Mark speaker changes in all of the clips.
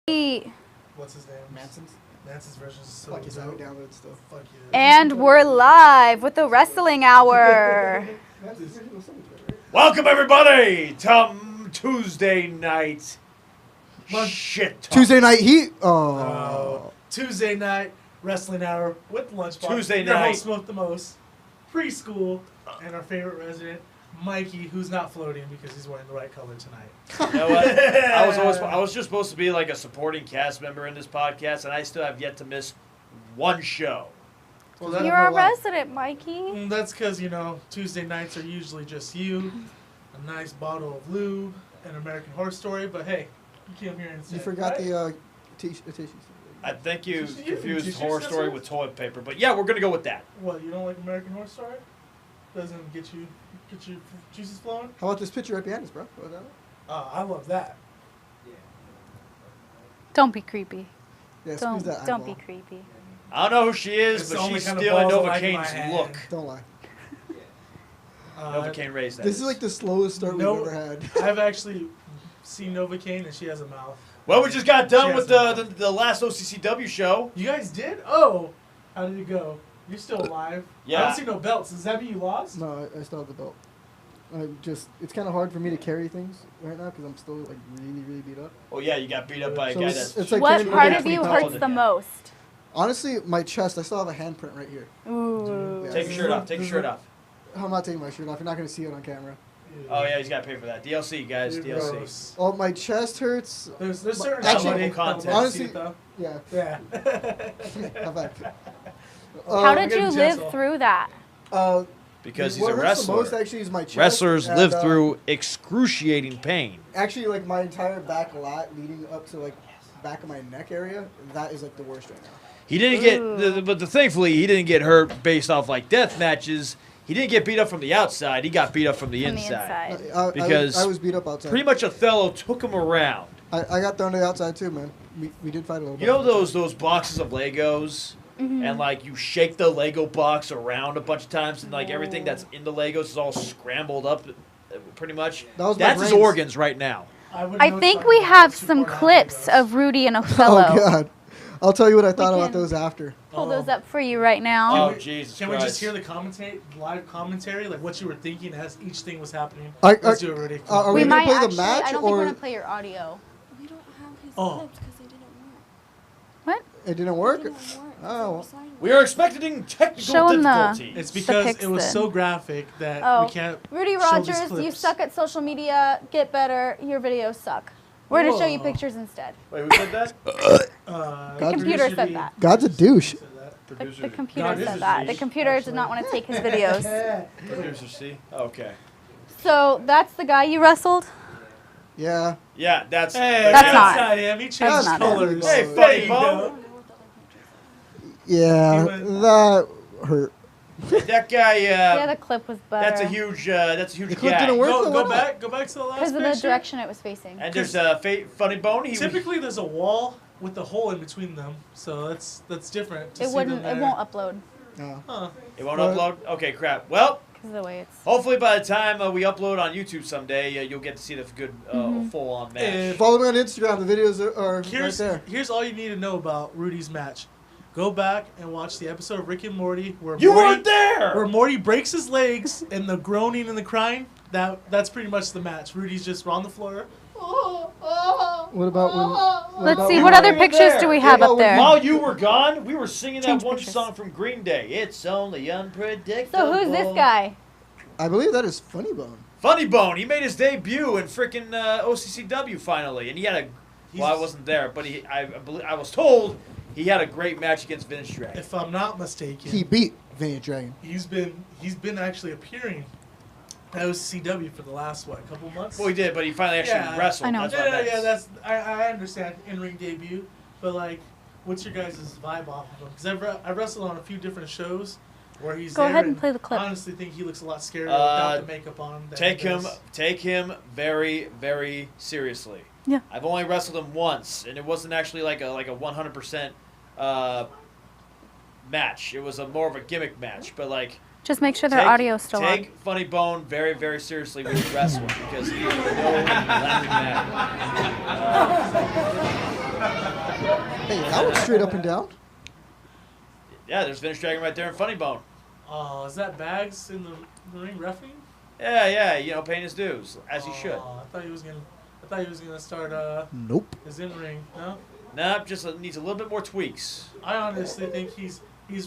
Speaker 1: What's his name? Manson's version is so
Speaker 2: Fuck, is that
Speaker 1: dope.
Speaker 2: download stuff?
Speaker 1: Fuck yeah.
Speaker 3: And we're live with the wrestling hour.
Speaker 4: Welcome everybody to Tuesday night. Shit talk.
Speaker 2: Tuesday night heat.
Speaker 1: Tuesday night wrestling hour with Lunchbox.
Speaker 4: Tuesday
Speaker 1: Your
Speaker 4: night.
Speaker 1: host Smoke the Most, Preschool, and our favorite resident, Mikey, who's not floating because he's wearing the right color tonight.
Speaker 4: You know what? I was just supposed to be like a supporting cast member in this podcast, and I still have yet to miss one show.
Speaker 1: Well,
Speaker 3: You're a resident, Mikey.
Speaker 1: That's because, Tuesday nights are usually just you, a nice bottle of lube, an American Horror Story, but hey, you came here and said,
Speaker 2: You forgot
Speaker 1: right?
Speaker 2: the tissues.
Speaker 4: I think you confused
Speaker 1: Tissues,
Speaker 4: horror
Speaker 1: that's
Speaker 4: story
Speaker 1: right.
Speaker 4: with toilet paper, but yeah, we're gonna go with that.
Speaker 1: What, you don't like American Horror Story? Doesn't get your juices flowing?
Speaker 2: How about this picture right behind us, bro? What was that?
Speaker 1: I love that.
Speaker 3: Don't be creepy.
Speaker 2: Yeah, squeeze that
Speaker 3: Don't be
Speaker 2: eyeball.
Speaker 3: creepy.
Speaker 4: I don't know who she is,
Speaker 1: It's the
Speaker 4: but
Speaker 1: only
Speaker 4: she's
Speaker 1: kind of
Speaker 4: stealing
Speaker 1: balls I like in my
Speaker 4: Novocaine's
Speaker 1: hand.
Speaker 4: look.
Speaker 2: Don't lie.
Speaker 4: Novocaine raised that.
Speaker 2: This is like the slowest start we've ever had.
Speaker 1: I've actually seen Novocaine, and she has a mouth.
Speaker 4: Well, we just got done
Speaker 1: She
Speaker 4: with
Speaker 1: has
Speaker 4: the last OCCW show.
Speaker 1: You guys did? Oh, how did it go? You're still alive.
Speaker 4: Yeah.
Speaker 1: I don't see no belts. Does that mean you lost?
Speaker 2: No, I still have the belt. It's kind of hard for me to carry things right now because I'm still like really beat up.
Speaker 4: Oh yeah, you got beat up by a
Speaker 2: So
Speaker 4: guy
Speaker 2: it's
Speaker 4: that's.
Speaker 2: like
Speaker 3: What
Speaker 2: carrying
Speaker 3: part
Speaker 2: like
Speaker 3: of you
Speaker 2: 20
Speaker 3: hurts
Speaker 2: pounds.
Speaker 3: the most?
Speaker 2: Honestly, my chest. I still have a handprint right here.
Speaker 3: Ooh.
Speaker 2: Yeah.
Speaker 4: Take your shirt off. Take your shirt off.
Speaker 2: I'm not taking my shirt off. You're not gonna see it on camera.
Speaker 4: Oh yeah, he's got to pay for that. DLC guys,
Speaker 1: You're
Speaker 4: DLC.
Speaker 1: gross.
Speaker 2: Oh, my chest hurts.
Speaker 1: There's certain
Speaker 2: Actually,
Speaker 1: content.
Speaker 2: honestly-
Speaker 1: though.
Speaker 2: Yeah.
Speaker 1: Yeah.
Speaker 2: How bad?
Speaker 3: How did
Speaker 1: get
Speaker 3: you
Speaker 1: a
Speaker 3: live
Speaker 1: gentle.
Speaker 3: through that?
Speaker 4: Because he's
Speaker 2: what
Speaker 4: a
Speaker 2: hurts the
Speaker 4: wrestler.
Speaker 2: most actually is my chest.
Speaker 4: Wrestlers
Speaker 2: and,
Speaker 4: live through excruciating pain.
Speaker 2: Actually, like my entire back lat leading up to like back of my neck area, that is like the worst right now.
Speaker 4: He didn't get, but thankfully he didn't get hurt based off like death matches. He didn't get beat up from the outside. He got beat up from the
Speaker 3: From the
Speaker 4: inside.
Speaker 3: inside.
Speaker 4: Because
Speaker 2: I was beat up outside.
Speaker 4: Pretty much Othello took him around.
Speaker 2: I got thrown to the outside too, man. We did fight a little bit.
Speaker 4: You know those boxes of Legos, and like you shake the Lego box around a bunch of times, and like everything that's in the Legos is all scrambled up, pretty much.
Speaker 2: That was my
Speaker 4: That's his
Speaker 2: brains.
Speaker 4: organs right now.
Speaker 3: I think we have some clips of Rudy and
Speaker 2: Oh
Speaker 3: Othello.
Speaker 2: God, I'll tell you what I thought about
Speaker 3: can-
Speaker 2: those after.
Speaker 3: Pull those up for you right now.
Speaker 4: Oh Jesus
Speaker 1: Can we
Speaker 4: Christ!
Speaker 1: just hear the live commentary, like what you were thinking as each thing was happening?
Speaker 2: I-
Speaker 1: Let's do it, Rudy.
Speaker 2: are
Speaker 3: we
Speaker 2: we gonna
Speaker 3: might
Speaker 2: play the
Speaker 3: actually.
Speaker 2: match
Speaker 3: I don't
Speaker 2: or-
Speaker 3: think we're gonna play your audio.
Speaker 5: We don't have his
Speaker 1: Oh.
Speaker 5: clips because they didn't work.
Speaker 3: What?
Speaker 2: It didn't work.
Speaker 5: They didn't work.
Speaker 2: Oh.
Speaker 4: We are expecting technical
Speaker 3: Show 'em the-
Speaker 4: difficulties.
Speaker 1: It's because
Speaker 3: pics
Speaker 1: it was
Speaker 3: then.
Speaker 1: so graphic that
Speaker 3: Oh.
Speaker 1: we can't.
Speaker 3: Rudy
Speaker 1: show these
Speaker 3: Rogers, you
Speaker 1: clips.
Speaker 3: suck at social media. Get better. Your videos suck. We're gonna show you
Speaker 1: Whoa.
Speaker 3: pictures instead.
Speaker 4: Wait, who said that?
Speaker 2: The
Speaker 3: computer said that.
Speaker 2: God's a douche.
Speaker 3: The computer
Speaker 1: God, this
Speaker 3: said
Speaker 1: is
Speaker 3: that.
Speaker 1: niche,
Speaker 3: The computer did not want to take his videos.
Speaker 4: Producer C. Okay.
Speaker 3: So that's the guy you wrestled.
Speaker 2: Yeah.
Speaker 4: Yeah, that's.
Speaker 1: Hey,
Speaker 3: That's not-
Speaker 1: him. He changed
Speaker 3: that's not
Speaker 1: colors.
Speaker 4: Hey,
Speaker 2: him.
Speaker 4: funny
Speaker 1: you
Speaker 4: bone.
Speaker 1: go.
Speaker 5: I don't know what the other pictures are.
Speaker 2: Yeah.
Speaker 1: He went-
Speaker 2: That hurt.
Speaker 4: That guy.
Speaker 3: Yeah, the clip was better.
Speaker 4: That's a huge. That's a huge
Speaker 2: The clip
Speaker 4: gap.
Speaker 2: didn't work?
Speaker 1: Go,
Speaker 2: Why
Speaker 1: go
Speaker 2: not?
Speaker 1: back. Go back to the last
Speaker 3: because of the
Speaker 1: picture.
Speaker 3: direction it was facing.
Speaker 4: And there's a funny bone.
Speaker 1: Typically, there's a wall with a hole in between them, so that's different. To
Speaker 3: It
Speaker 1: see
Speaker 3: wouldn't.
Speaker 1: them
Speaker 3: It
Speaker 1: there.
Speaker 3: won't upload
Speaker 2: No.
Speaker 1: Huh.
Speaker 4: It won't
Speaker 2: What?
Speaker 4: upload. Okay, crap. Well,
Speaker 3: because of the way it's.
Speaker 4: hopefully by the time we upload on YouTube someday, you'll get to see the good full-on match.
Speaker 1: If-
Speaker 2: Follow me on Instagram. The videos are right
Speaker 1: Here's
Speaker 2: there.
Speaker 1: here's all you need to know about Rudy's match. Go back and watch the episode of Rick and Morty where
Speaker 4: You
Speaker 1: Morty,
Speaker 4: weren't there.
Speaker 1: where Morty breaks his legs and the groaning and the crying. That's pretty much the match. Rudy's just on the floor.
Speaker 2: What about when?
Speaker 3: Let's see.
Speaker 4: we
Speaker 3: What
Speaker 4: weren't
Speaker 3: other
Speaker 4: even
Speaker 3: pictures
Speaker 4: there.
Speaker 3: do we have
Speaker 2: What
Speaker 3: up
Speaker 2: about
Speaker 3: there?
Speaker 4: While you were gone, we were singing that
Speaker 3: Change
Speaker 4: one
Speaker 3: pictures.
Speaker 4: song from Green Day. It's only unpredictable.
Speaker 3: So who's this guy?
Speaker 2: I believe that is Funny Bone.
Speaker 4: Funny Bone. He made his debut in freaking OCCW finally, and he had a. Well, I wasn't there, but I was told he had a great match against Vince Dragon.
Speaker 1: If I'm not mistaken,
Speaker 2: He beat Vinny Dragon.
Speaker 1: he's been actually appearing at OCCW for the last couple months.
Speaker 4: Well, he did, but he finally actually
Speaker 1: Yeah.
Speaker 4: wrestled.
Speaker 3: I know.
Speaker 4: That's what I meant.
Speaker 1: That's I understand in-ring debut, but like, what's your guys' vibe off of him? Because I've wrestled on a few different shows where he's
Speaker 3: Go
Speaker 1: there
Speaker 3: ahead and play the clip.
Speaker 1: I honestly think he looks a lot scarier without the makeup on. than
Speaker 4: Take
Speaker 1: he
Speaker 4: him
Speaker 1: does.
Speaker 4: very, very seriously.
Speaker 3: Yeah.
Speaker 4: I've only wrestled him once, and it wasn't actually like a 100% match. It was more of a gimmick match, but like.
Speaker 3: Just make sure their audio's still on.
Speaker 4: Take Funny Bone very, very seriously when he's wrestling because he is no laughing matter.
Speaker 2: Hey, that was straight up and down.
Speaker 4: Yeah, there's Vince Dragon right there in Funny Bone.
Speaker 1: Oh, is that Bags in the ring reffing?
Speaker 4: Yeah, paying his dues as he should.
Speaker 1: I thought he was gonna start
Speaker 2: Nope.
Speaker 1: his in ring. No,
Speaker 4: Nah, just needs a little bit more tweaks.
Speaker 1: I honestly think he's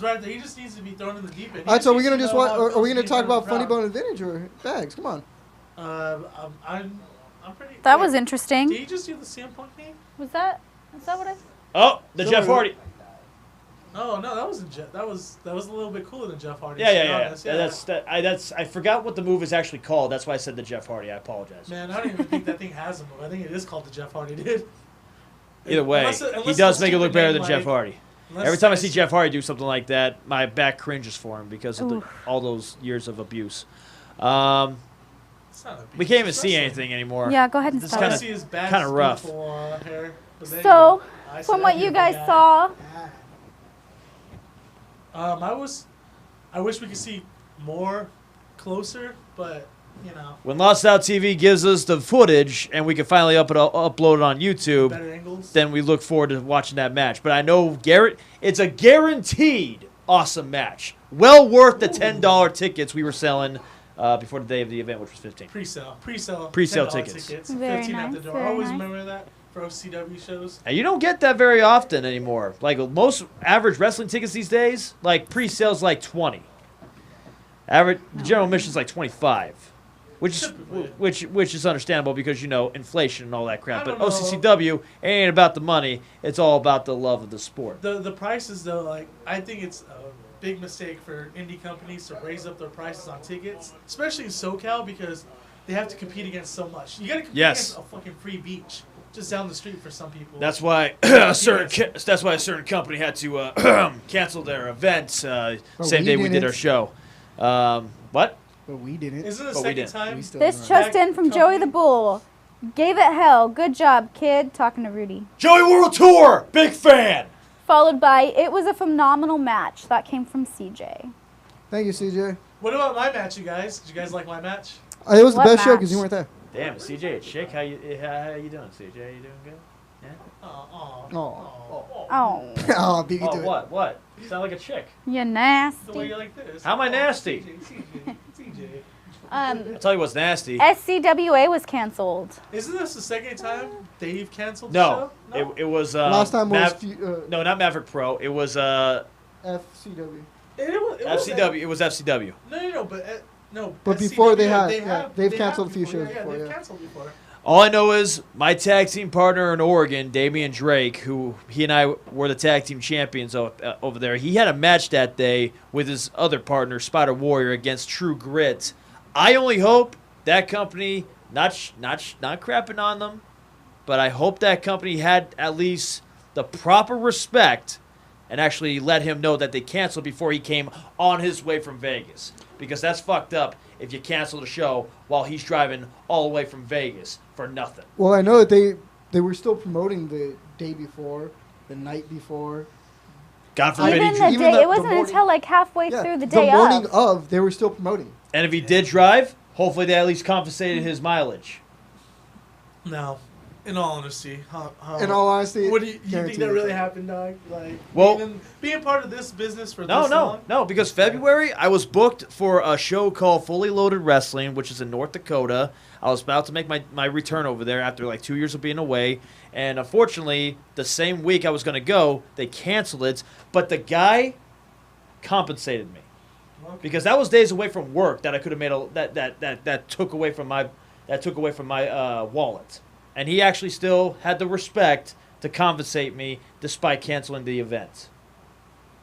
Speaker 1: right there. He just needs to be thrown in the deep end.
Speaker 2: All right, so are we gonna
Speaker 1: He
Speaker 2: just
Speaker 1: needs to
Speaker 2: watch?
Speaker 1: know how
Speaker 2: Are we
Speaker 1: it
Speaker 2: gonna
Speaker 1: feels
Speaker 2: talk
Speaker 1: to be in
Speaker 2: about
Speaker 1: front
Speaker 2: Funny
Speaker 1: of
Speaker 2: Bone and Vintage or Bags? Come on.
Speaker 1: the crowd. I'm pretty.
Speaker 3: That
Speaker 1: wait,
Speaker 3: was interesting.
Speaker 1: Did he just do the CM Punk thing?
Speaker 3: Is that what I?
Speaker 4: Oh, the
Speaker 2: So
Speaker 4: Jeff
Speaker 2: we're-
Speaker 4: Hardy.
Speaker 1: Oh no, that wasn't Jeff. That was a little bit cooler than Jeff Hardy.
Speaker 4: Yeah,
Speaker 1: to be
Speaker 4: yeah.
Speaker 1: honest.
Speaker 4: I forgot what the move is actually called. That's why I said the Jeff Hardy. I apologize.
Speaker 1: Man, I don't even think that thing has a move. I think it is called the Jeff Hardy dude.
Speaker 4: Either way,
Speaker 1: Unless
Speaker 4: he
Speaker 1: it's
Speaker 4: does
Speaker 1: a
Speaker 4: make it look
Speaker 1: stupid
Speaker 4: better
Speaker 1: name
Speaker 4: than Jeff
Speaker 1: like-
Speaker 4: Hardy.
Speaker 1: unless
Speaker 4: Every time I
Speaker 1: it's-
Speaker 4: see Jeff Hardy do something like that, my back cringes for him because of
Speaker 3: Oof.
Speaker 4: all those years of abuse.
Speaker 1: It's not a
Speaker 4: We
Speaker 1: beat,
Speaker 4: can't even
Speaker 1: it's
Speaker 4: see
Speaker 1: wrestling.
Speaker 4: anything anymore.
Speaker 3: Yeah, go ahead and
Speaker 4: This
Speaker 3: stop.
Speaker 1: All I
Speaker 4: kinda-
Speaker 1: see is Bags'
Speaker 4: kinda rough.
Speaker 1: beautiful, hair. But there you
Speaker 3: So,
Speaker 1: go. I see
Speaker 3: from
Speaker 1: that
Speaker 3: what you
Speaker 1: beautiful
Speaker 3: guys
Speaker 1: guy.
Speaker 3: saw,
Speaker 1: I wish we could see more closer, but you know,
Speaker 4: When Lost Out TV gives us the footage and we can finally upload it on YouTube,
Speaker 1: better angles.
Speaker 4: then we look forward to watching that match. But I know it's a guaranteed awesome match. Well worth the $10 tickets we were selling before the day of the event, which was 15.
Speaker 1: Pre-sale
Speaker 4: Pre-sale
Speaker 1: $10
Speaker 4: tickets.
Speaker 3: Very
Speaker 1: 15 at the
Speaker 3: nice,
Speaker 1: door.
Speaker 3: very
Speaker 1: Always
Speaker 3: nice.
Speaker 1: remember that for OCW shows.
Speaker 4: And you don't get that very often anymore. Like the average wrestling tickets these days, like pre-sales like 20. The general admission's like 25.
Speaker 1: Typically.
Speaker 4: Which is understandable because inflation and all that crap.
Speaker 1: I
Speaker 4: But
Speaker 1: don't know.
Speaker 4: OCCW ain't about the money; it's all about the love of the sport.
Speaker 1: The prices though, like I think it's a big mistake for indie companies to raise up their prices on tickets, especially in SoCal because they have to compete against so much. You got to compete
Speaker 4: Yes.
Speaker 1: against a fucking free beach just down the street for some people.
Speaker 4: That's why a certain company had to cancel their event same day we did our show. What?
Speaker 2: But we didn't.
Speaker 1: Isn't it the
Speaker 4: But we
Speaker 1: second
Speaker 4: didn't.
Speaker 1: time?
Speaker 2: We still
Speaker 3: this
Speaker 2: don't.
Speaker 3: just in from Joey the Bull. Gave it hell. Good job, kid. Talking to Rudy.
Speaker 4: Joey World Tour, big fan.
Speaker 3: Followed by, it was a phenomenal match. That came from CJ.
Speaker 2: Thank you, CJ.
Speaker 1: What about my match, you guys? Did you guys like my match?
Speaker 2: It was the
Speaker 3: What
Speaker 2: best show
Speaker 3: match?
Speaker 2: because you weren't there.
Speaker 4: Damn, CJ, it's Chick. How you doing, CJ? You doing good? Yeah.
Speaker 1: Oh.
Speaker 3: Oh,
Speaker 2: Oh, beat you
Speaker 4: Oh,
Speaker 2: to it.
Speaker 4: what? You sound like a chick.
Speaker 3: you
Speaker 1: The way
Speaker 3: nasty.
Speaker 1: you like this.
Speaker 4: How am I nasty?
Speaker 1: CJ.
Speaker 4: I'll tell you what's nasty.
Speaker 3: SCWA was canceled.
Speaker 1: Isn't this the second time Dave canceled the
Speaker 4: No,
Speaker 1: show?
Speaker 4: it was
Speaker 2: Last time was
Speaker 4: no, not Maverick Pro. It was
Speaker 2: FCW.
Speaker 1: It was
Speaker 4: FCW. It was FCW.
Speaker 1: No, but no.
Speaker 2: But
Speaker 1: SCW,
Speaker 2: before they've
Speaker 1: they
Speaker 2: canceled
Speaker 1: have
Speaker 2: a few
Speaker 1: before,
Speaker 2: shows
Speaker 1: yeah,
Speaker 2: before,
Speaker 1: they've
Speaker 2: yeah.
Speaker 1: canceled before.
Speaker 4: All I know is my tag team partner in Oregon, Damian Drake, who he and I were the tag team champions over there. He had a match that day with his other partner, Spider Warrior, against True Grit. I only hope that company, not crapping on them, but I hope that company had at least the proper respect and actually let him know that they canceled before he came on his way from Vegas. Because that's fucked up if you cancel the show while he's driving all the way from Vegas for nothing.
Speaker 2: Well, I know that they were still promoting the day before, the night before.
Speaker 4: God forbid
Speaker 3: Even
Speaker 4: he
Speaker 3: the
Speaker 4: dri-
Speaker 2: even
Speaker 3: day,
Speaker 2: the-
Speaker 3: it wasn't
Speaker 2: the morning-
Speaker 3: until like halfway
Speaker 2: Yeah,
Speaker 3: through the day
Speaker 2: the morning
Speaker 3: of.
Speaker 2: they were still promoting.
Speaker 4: And if he did drive, hopefully they at least compensated his mileage.
Speaker 1: No, in all honesty,
Speaker 2: In all honesty,
Speaker 1: what do you think
Speaker 2: guaranteed
Speaker 1: that really
Speaker 2: it.
Speaker 1: happened, dog? Like,
Speaker 4: Well-
Speaker 1: being part of this business for
Speaker 4: No,
Speaker 1: this long.
Speaker 4: no, because February I was booked for a show called Fully Loaded Wrestling, which is in North Dakota. I was about to make my return over there after like 2 years of being away. And unfortunately, the same week I was going to go, they canceled it. But the guy compensated me.
Speaker 1: Okay.
Speaker 4: Because that was days away from work that I could have made that took away from my wallet, and he actually still had the respect to compensate me despite canceling the event.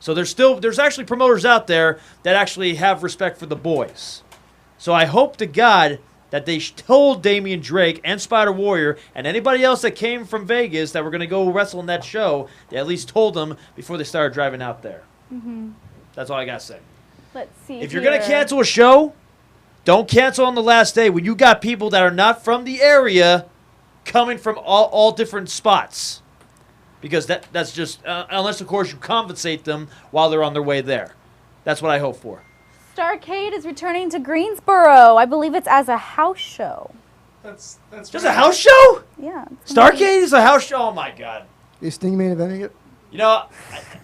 Speaker 4: So there's actually promoters out there that actually have respect for the boys. So I hope to God that they told Damian Drake and Spider Warrior and anybody else that came from Vegas that were going to go wrestle in that show, they at least told them before they started driving out there.
Speaker 3: Mm-hmm.
Speaker 4: That's all I got to say.
Speaker 3: Let's see.
Speaker 4: If you're going to
Speaker 3: here.
Speaker 4: cancel a show, don't cancel on the last day when you got people that are not from the area coming from all different spots. Because that's just, unless, of course, you compensate them while they're on their way there. That's what I hope for.
Speaker 3: Starcade is returning to Greensboro. I believe it's as a house show.
Speaker 1: That's
Speaker 4: Just a house show?
Speaker 3: Yeah. it's gonna be-
Speaker 4: Starcade is a house show? Oh, my God.
Speaker 2: Is Sting main eventing it?
Speaker 4: You know,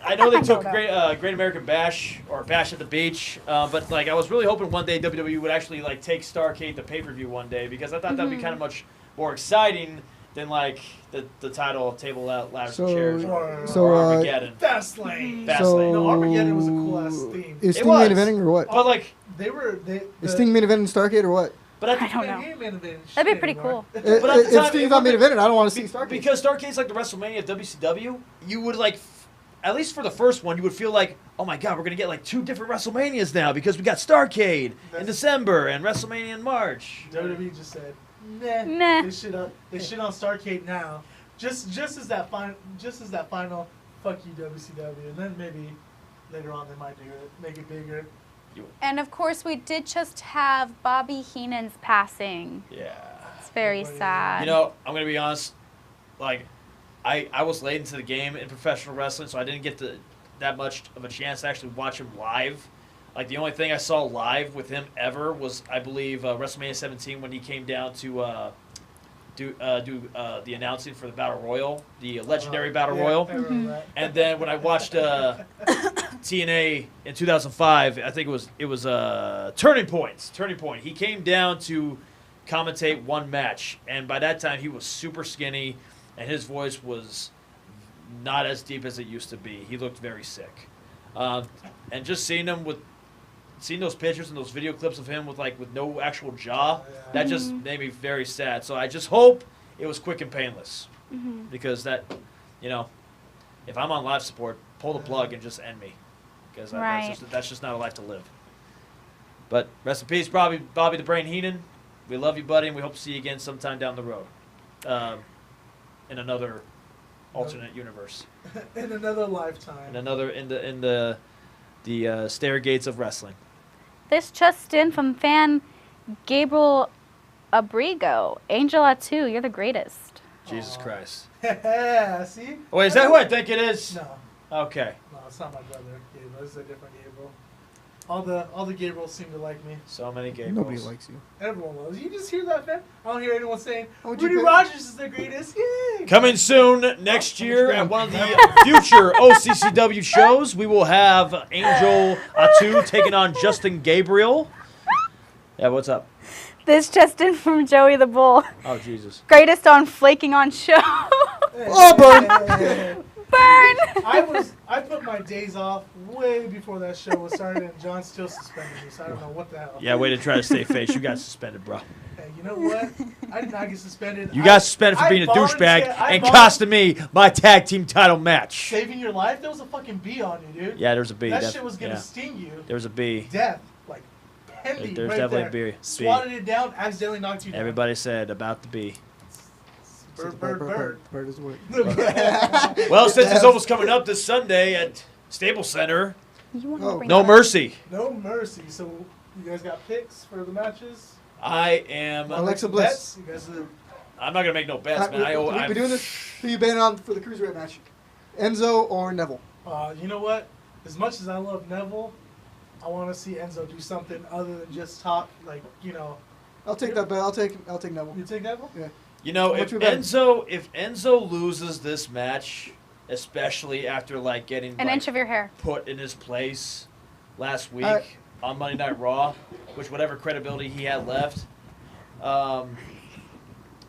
Speaker 4: I know they
Speaker 3: I
Speaker 4: took
Speaker 3: don't know.
Speaker 4: Great American Bash or Bash at the Beach, but like I was really hoping one day WWE would actually like take Starrcade to pay-per-view one day because I thought that'd be kind of much more exciting than like the title table ladders and chairs or Armageddon.
Speaker 1: Fastlane.
Speaker 4: Fastlane.
Speaker 1: No, Armageddon was a cool ass theme.
Speaker 2: Is
Speaker 4: It
Speaker 2: Sting main
Speaker 4: was.
Speaker 2: eventing or what?
Speaker 4: But like,
Speaker 2: Is Sting main eventing Starrcade or what?
Speaker 4: but I
Speaker 3: I
Speaker 4: think
Speaker 3: don't know. That'd be pretty cool.
Speaker 4: But at the
Speaker 2: If
Speaker 4: time,
Speaker 2: Sting's
Speaker 4: it
Speaker 2: not main
Speaker 4: would've
Speaker 2: eventing, I don't want to see Starrcade.
Speaker 4: because Starrcade's like the WrestleMania of WCW. You would like, at least for the first one, you would feel like, oh my god, we're gonna get like 2 different WrestleManias now because we got Starrcade in December and WrestleMania in March.
Speaker 1: WWE just said, nah.
Speaker 3: Nah.
Speaker 1: They shit on Starrcade now. Just as that final fuck you WCW, and then maybe later on they might do it, make it bigger.
Speaker 3: And of course, we did just have Bobby Heenan's passing.
Speaker 4: Yeah.
Speaker 3: It's very sad.
Speaker 4: You know, I'm gonna be honest. Like, I was late into the game in professional wrestling, so I didn't get that much of a chance to actually watch him live. Like, the only thing I saw live with him ever was, I believe, WrestleMania 17 when he came down to do the announcing for the Battle Royal, the legendary Battle Royal.
Speaker 1: I remember that.
Speaker 4: And then when I watched TNA in 2005, I think it was Turning Point. He came down to commentate one match, and by that time he was super skinny, and his voice was not as deep as it used to be. He looked very sick, and just seeing those pictures and those video clips of him with no actual jaw, that just made me very sad. So I just hope it was quick and painless, because that, if I'm on live support, pull the plug and just end me, because that's just not a life to live. But rest in peace, Bobby the Brain Heenan. We love you, buddy, and we hope to see you again sometime down the road, in another alternate universe,
Speaker 1: In another lifetime.
Speaker 4: in the stairgates of wrestling.
Speaker 3: This just in from fan Gabriel Abrigo. Angel Atu, you're the greatest.
Speaker 4: Jesus Christ.
Speaker 1: See?
Speaker 4: Oh, wait, is that who I think it is?
Speaker 1: No,
Speaker 4: Okay.
Speaker 1: it's not my brother. Gabriel. This is a different Gabriel. All the Gabriels seem to like me.
Speaker 4: So many gay
Speaker 2: Nobody
Speaker 4: balls.
Speaker 2: likes you.
Speaker 1: Everyone loves you. Just hear that, man? I don't hear anyone saying
Speaker 2: How would you
Speaker 1: Rudy
Speaker 2: pick-
Speaker 1: Rogers is the greatest. Yay!
Speaker 4: Coming soon next year at one of the future OCCW shows, we will have Angel Atu taking on Justin Gabriel. Yeah, what's up?
Speaker 3: This just in from Joey the Bull.
Speaker 4: Oh, Jesus.
Speaker 3: Greatest on flaking on show.
Speaker 2: Oh, burn!
Speaker 3: Burn!
Speaker 1: I put my days off way before that show was started, and John still suspended me, so I don't know what the hell.
Speaker 4: Yeah, way to try to stay face. You got suspended, bro.
Speaker 1: Hey, you know what? I did not get suspended.
Speaker 4: You got suspended for being a douchebag and costing me my tag team title match.
Speaker 1: Saving your life? There was a fucking bee on you, dude.
Speaker 4: Yeah, there's a B.
Speaker 1: That shit was gonna sting you.
Speaker 4: There was a B.
Speaker 1: Death. Like, pending
Speaker 4: There's
Speaker 1: right
Speaker 4: definitely
Speaker 1: there.
Speaker 4: a bee.
Speaker 1: Swatted it down, accidentally knocked you down.
Speaker 4: Everybody said about the B.
Speaker 1: Bird.
Speaker 2: Bird is the word.
Speaker 4: Well, since it's almost coming up this Sunday at Staples Center,
Speaker 3: You wanna
Speaker 2: Oh.
Speaker 3: bring
Speaker 4: no
Speaker 3: that up?
Speaker 4: mercy.
Speaker 1: No mercy. So, you guys got picks for the matches?
Speaker 4: I am.
Speaker 2: Alexa
Speaker 1: Bets?
Speaker 2: Bliss.
Speaker 1: You guys are...
Speaker 4: I'm not gonna make no bets, man.
Speaker 2: We're doing this. Who you betting on for the cruiserweight match? Enzo or Neville?
Speaker 1: You know what? As much as I love Neville, I want to see Enzo do something other than just talk. Like,
Speaker 2: I'll take that bet. I'll take Neville.
Speaker 1: you take Neville?
Speaker 2: Yeah.
Speaker 4: You know,
Speaker 2: How
Speaker 4: if
Speaker 2: much you betting?
Speaker 4: Enzo loses this match, especially after getting
Speaker 3: An inch of your hair.
Speaker 4: put in his place last week
Speaker 2: Alright.
Speaker 4: on Monday Night Raw, which whatever credibility he had left,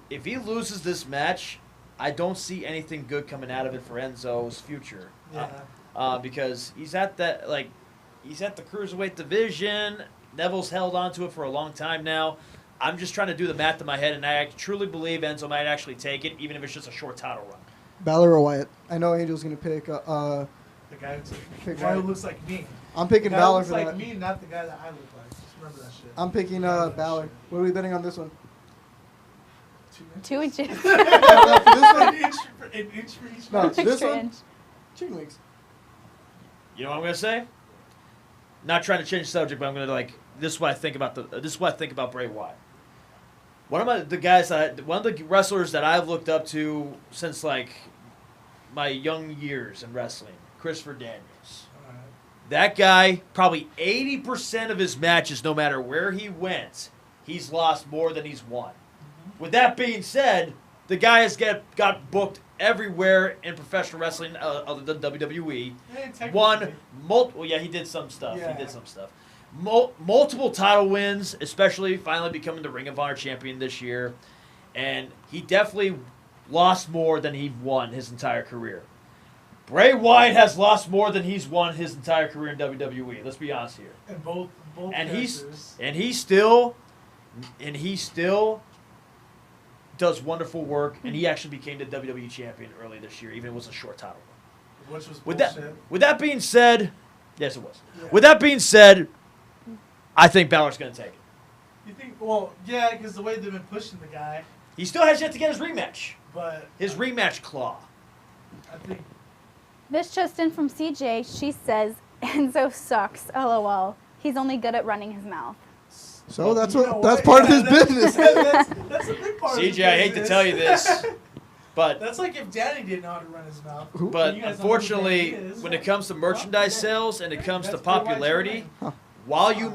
Speaker 4: if he loses this match, I don't see anything good coming out of it for Enzo's future.
Speaker 1: Yeah.
Speaker 4: Because he's at that he's at the cruiserweight division. Neville's held on to it for a long time now. I'm just trying to do the math in my head, and I truly believe Enzo might actually take it, even if it's just a short title run.
Speaker 2: Balor or Wyatt? I know Angel's gonna pick.
Speaker 1: The guy,
Speaker 2: Pick
Speaker 1: who
Speaker 2: Wyatt.
Speaker 1: looks like me.
Speaker 2: I'm
Speaker 1: The
Speaker 2: picking
Speaker 1: guy who
Speaker 2: Balor
Speaker 1: looks
Speaker 2: for
Speaker 1: like
Speaker 2: that.
Speaker 1: me, not the guy that I look like. Just remember that shit.
Speaker 2: I'm picking Balor. What are we betting on this one?
Speaker 3: 2 inches.
Speaker 2: For this one?
Speaker 1: An inch for each
Speaker 2: No.
Speaker 1: match.
Speaker 2: This
Speaker 3: Extra
Speaker 2: one?
Speaker 3: inch.
Speaker 2: Chicken wings.
Speaker 4: You know what I'm gonna say? Not trying to change the subject, but I'm gonna this is what I think about Bray Wyatt. One of the wrestlers that I've looked up to since my young years in wrestling, Christopher Daniels.
Speaker 1: Alright.
Speaker 4: That guy, probably 80% of his matches, no matter where he went, he's lost more than he's won. With that being said, the guy has got booked everywhere in professional wrestling other than WWE.
Speaker 1: technically.
Speaker 4: Won multiple. Yeah, he did some stuff.
Speaker 1: Yeah.
Speaker 4: He did some stuff. Multiple title wins, especially finally becoming the Ring of Honor champion this year, and he definitely lost more than he won his entire career. Bray Wyatt has lost more than he's won his entire career in WWE. Let's be honest here.
Speaker 1: And both
Speaker 4: And
Speaker 1: characters.
Speaker 4: he still does wonderful work, and he actually became the WWE champion early this year, even if it was a short title.
Speaker 1: Which was
Speaker 4: With
Speaker 1: bullshit.
Speaker 4: that being said, yes, it was.
Speaker 1: Yeah.
Speaker 4: With that being said, I think Balor's going to take it.
Speaker 1: You think? Well, yeah, because the way they've been pushing the guy,
Speaker 4: He still has yet to get his rematch.
Speaker 1: but
Speaker 4: His rematch claw.
Speaker 1: I think
Speaker 3: This just in from CJ. She says Enzo sucks. LOL. He's only good at running his mouth.
Speaker 2: So that's
Speaker 1: you know
Speaker 2: what that's
Speaker 1: what?
Speaker 2: part of
Speaker 1: Yeah,
Speaker 2: his
Speaker 1: that's-
Speaker 2: business.
Speaker 1: That's a big part. of his
Speaker 4: CJ, I hate to
Speaker 1: business.
Speaker 4: tell you this, but
Speaker 1: That's like if Danny didn't know how to run his mouth.
Speaker 4: but
Speaker 1: You guys don't know who
Speaker 4: unfortunately,
Speaker 1: Danny is.
Speaker 4: when it comes to merchandise sales and it comes to
Speaker 1: That's Bray Wyatt's
Speaker 4: popularity,
Speaker 1: name.
Speaker 4: while you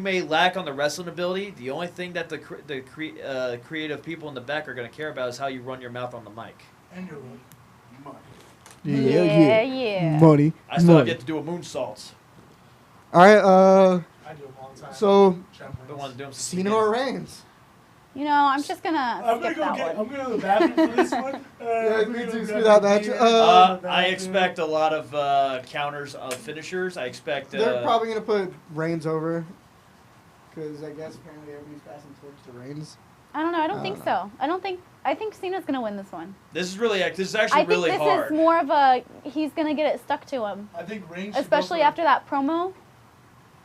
Speaker 4: may lack on the wrestling ability, the only thing that the creative people in the back are going to care about is how you run your mouth on the mic.
Speaker 1: And your look.
Speaker 3: Yeah.
Speaker 2: Money.
Speaker 4: I still have
Speaker 2: money.
Speaker 4: yet to do a moonsault.
Speaker 2: All right.
Speaker 1: I do them all the time.
Speaker 2: So
Speaker 4: I've been wanting to do them since the
Speaker 2: Cena or Reigns?
Speaker 3: You know, I'm just gonna
Speaker 1: I'm
Speaker 3: skip
Speaker 1: gonna go
Speaker 3: that
Speaker 1: get.
Speaker 3: one.
Speaker 1: I'm gonna go to the bathroom for this one.
Speaker 2: Yeah,
Speaker 1: I'm
Speaker 2: me
Speaker 1: gonna
Speaker 2: too.
Speaker 1: go
Speaker 2: Screw
Speaker 1: grab
Speaker 2: that
Speaker 1: a
Speaker 2: match.
Speaker 1: beer,
Speaker 4: I expect a lot of counters of finishers. I expect.
Speaker 2: They're probably gonna put Reigns over, because I guess apparently everybody's passing torch to Reigns.
Speaker 3: I don't know. I don't
Speaker 2: I
Speaker 3: think
Speaker 2: don't
Speaker 3: so. I think Cena's gonna win this one.
Speaker 4: This is actually
Speaker 3: I think
Speaker 4: really
Speaker 3: this
Speaker 4: hard.
Speaker 3: is more of a he's gonna get it stuck to him,
Speaker 1: I think Reigns. should
Speaker 3: especially
Speaker 1: go for-
Speaker 3: after that promo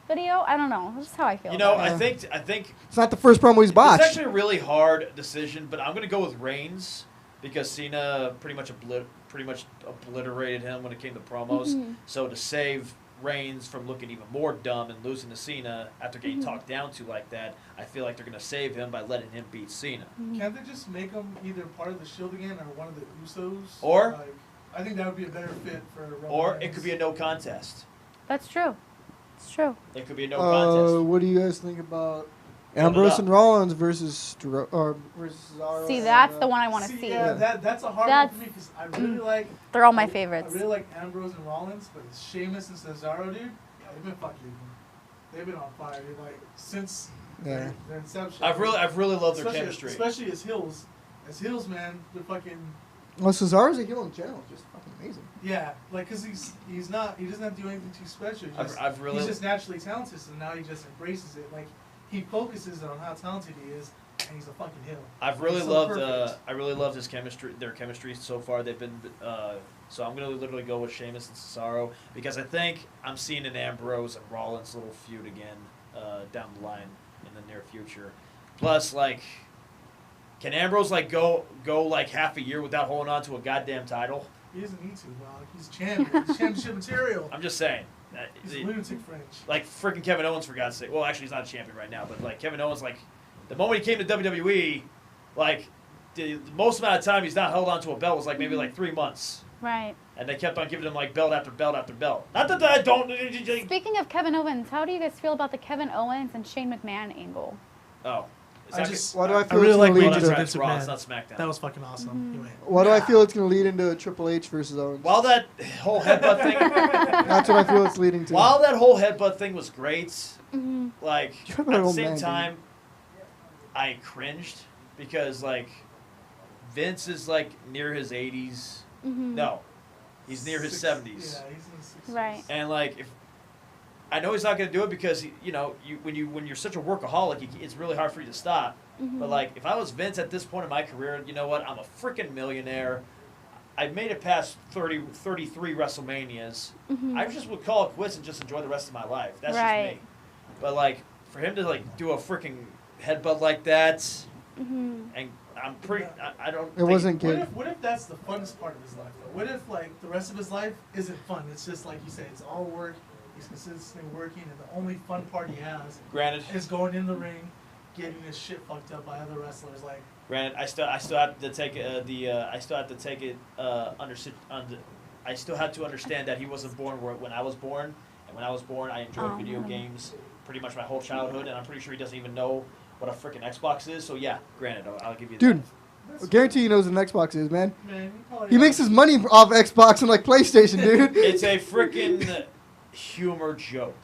Speaker 3: video. I don't know. That's just how I feel.
Speaker 4: You know,
Speaker 3: about it.
Speaker 4: I think
Speaker 2: It's not the first promo he's
Speaker 4: it's
Speaker 2: botched.
Speaker 4: actually a really hard decision, but I'm going to go with Reigns because Cena pretty much obliterated him when it came to promos.
Speaker 3: Mhm.
Speaker 4: So to save Reigns from looking even more dumb and losing to Cena after getting talked down to like that, I feel like they're going to save him by letting him beat Cena.
Speaker 1: Can't they just make him either part of the Shield again or one of the Usos?
Speaker 4: Or-
Speaker 1: Like, I think that would be a better fit for Roman
Speaker 4: Or it
Speaker 1: Reigns.
Speaker 4: could be a no contest.
Speaker 3: That's true. It's true.
Speaker 4: It could be a no contest.
Speaker 2: What do you guys think about
Speaker 4: Build it
Speaker 2: Ambrose
Speaker 4: up.
Speaker 2: and Rollins versus versus Cesaro?
Speaker 3: See,
Speaker 2: and,
Speaker 3: that's the one I want to
Speaker 1: See,
Speaker 3: see.
Speaker 1: yeah, that's a hard
Speaker 3: That's-
Speaker 1: one for me because I really like.
Speaker 3: They're all my
Speaker 1: I
Speaker 3: favorites.
Speaker 1: really like Ambrose and Rollins, but Sheamus and Cesaro, dude, they've been fucking. They've been on fire, dude. Like since
Speaker 2: Yeah.
Speaker 1: their inception.
Speaker 4: I've really loved their
Speaker 1: especially,
Speaker 4: chemistry.
Speaker 1: especially as heels. As heels, man, they're fucking.
Speaker 2: Well, Cesaro's a heel in general, just fucking amazing.
Speaker 1: Yeah, like because he doesn't have to do anything too special. He's just naturally talented, so now he just embraces it. Like he focuses on how talented he is, and he's a fucking heel.
Speaker 4: I've really
Speaker 1: He's so
Speaker 4: loved.
Speaker 1: perfect.
Speaker 4: I really loved his chemistry. Their chemistry so far. They've been. So I'm gonna literally go with Sheamus and Cesaro because I think I'm seeing an Ambrose and Rollins little feud again down the line in the near future. Plus, like, can Ambrose like go like half a year without holding on to a goddamn title?
Speaker 1: He doesn't need to, dog. He's champion. He's championship material.
Speaker 4: I'm just saying.
Speaker 1: He's a lunatic French.
Speaker 4: Like freaking Kevin Owens, for God's sake. Well, actually, he's not a champion right now, but like Kevin Owens, like the moment he came to WWE, like the most amount of time he's not held onto a belt was like maybe like 3 months,
Speaker 3: Right.
Speaker 4: and they kept on giving him like belt after belt after belt. Not that I don't.
Speaker 3: Speaking of Kevin Owens, how do you guys feel about the Kevin Owens and Shane McMahon angle?
Speaker 4: Oh, is
Speaker 1: I
Speaker 4: that
Speaker 1: just.
Speaker 2: Why do I feel
Speaker 1: really
Speaker 2: it's
Speaker 1: like
Speaker 2: gonna lead
Speaker 1: Reigns
Speaker 2: to-
Speaker 1: and
Speaker 4: That's
Speaker 1: Vince
Speaker 4: Raw, it's
Speaker 1: McMahon.
Speaker 4: not SmackDown.
Speaker 1: That was fucking awesome. He went,
Speaker 2: Why do I
Speaker 1: "Nah."
Speaker 2: feel it's gonna lead into Triple H versus Owens?
Speaker 4: While that whole headbutt thing,
Speaker 2: That's what I feel it's leading to.
Speaker 4: while that whole headbutt thing was great,
Speaker 3: Mm-hmm.
Speaker 4: like
Speaker 2: You're
Speaker 4: at
Speaker 2: about
Speaker 4: the
Speaker 2: old
Speaker 4: same
Speaker 2: man, dude.
Speaker 4: time, I cringed because like Vince is like near his 80s.
Speaker 3: Mm-hmm.
Speaker 4: No, he's near his 70s.
Speaker 1: Yeah, he's in the 60s.
Speaker 3: Right.
Speaker 4: And like, if I know he's not going to do it because when you're such a workaholic, it's really hard for you to stop.
Speaker 3: Mm-hmm.
Speaker 4: But like, if I was Vince at this point in my career, you know what? I'm a freaking millionaire. I made it past 33 WrestleManias.
Speaker 3: Mm-hmm.
Speaker 4: I just would call it quits and just enjoy the rest of my life. That's
Speaker 3: Right.
Speaker 4: just me. But like, for him to like do a freaking headbutt like that,
Speaker 3: Mm-hmm.
Speaker 4: and I'm pretty. I don't.
Speaker 2: It
Speaker 4: think-
Speaker 2: wasn't good.
Speaker 1: What if that's the funnest part of his life though? What if like the rest of his life isn't fun? It's just like you say, it's all work. He's consistently working, and the only fun part he has
Speaker 4: Granted,
Speaker 1: is going in the ring, getting his shit fucked up by other wrestlers. Like
Speaker 4: I still have to take I still have to take it I still had to understand that he wasn't born when I was born, and when I was born, I enjoyed
Speaker 3: Oh,
Speaker 4: video
Speaker 3: man.
Speaker 4: games pretty much my whole childhood, and I'm pretty sure he doesn't even know what a freaking Xbox is. So yeah, granted, I'll give you
Speaker 2: Dude,
Speaker 4: that.
Speaker 2: I guarantee he knows what an Xbox is, man.
Speaker 1: Man, probably
Speaker 2: He makes his money off Xbox and like PlayStation, dude.
Speaker 4: It's a freaking humor joke.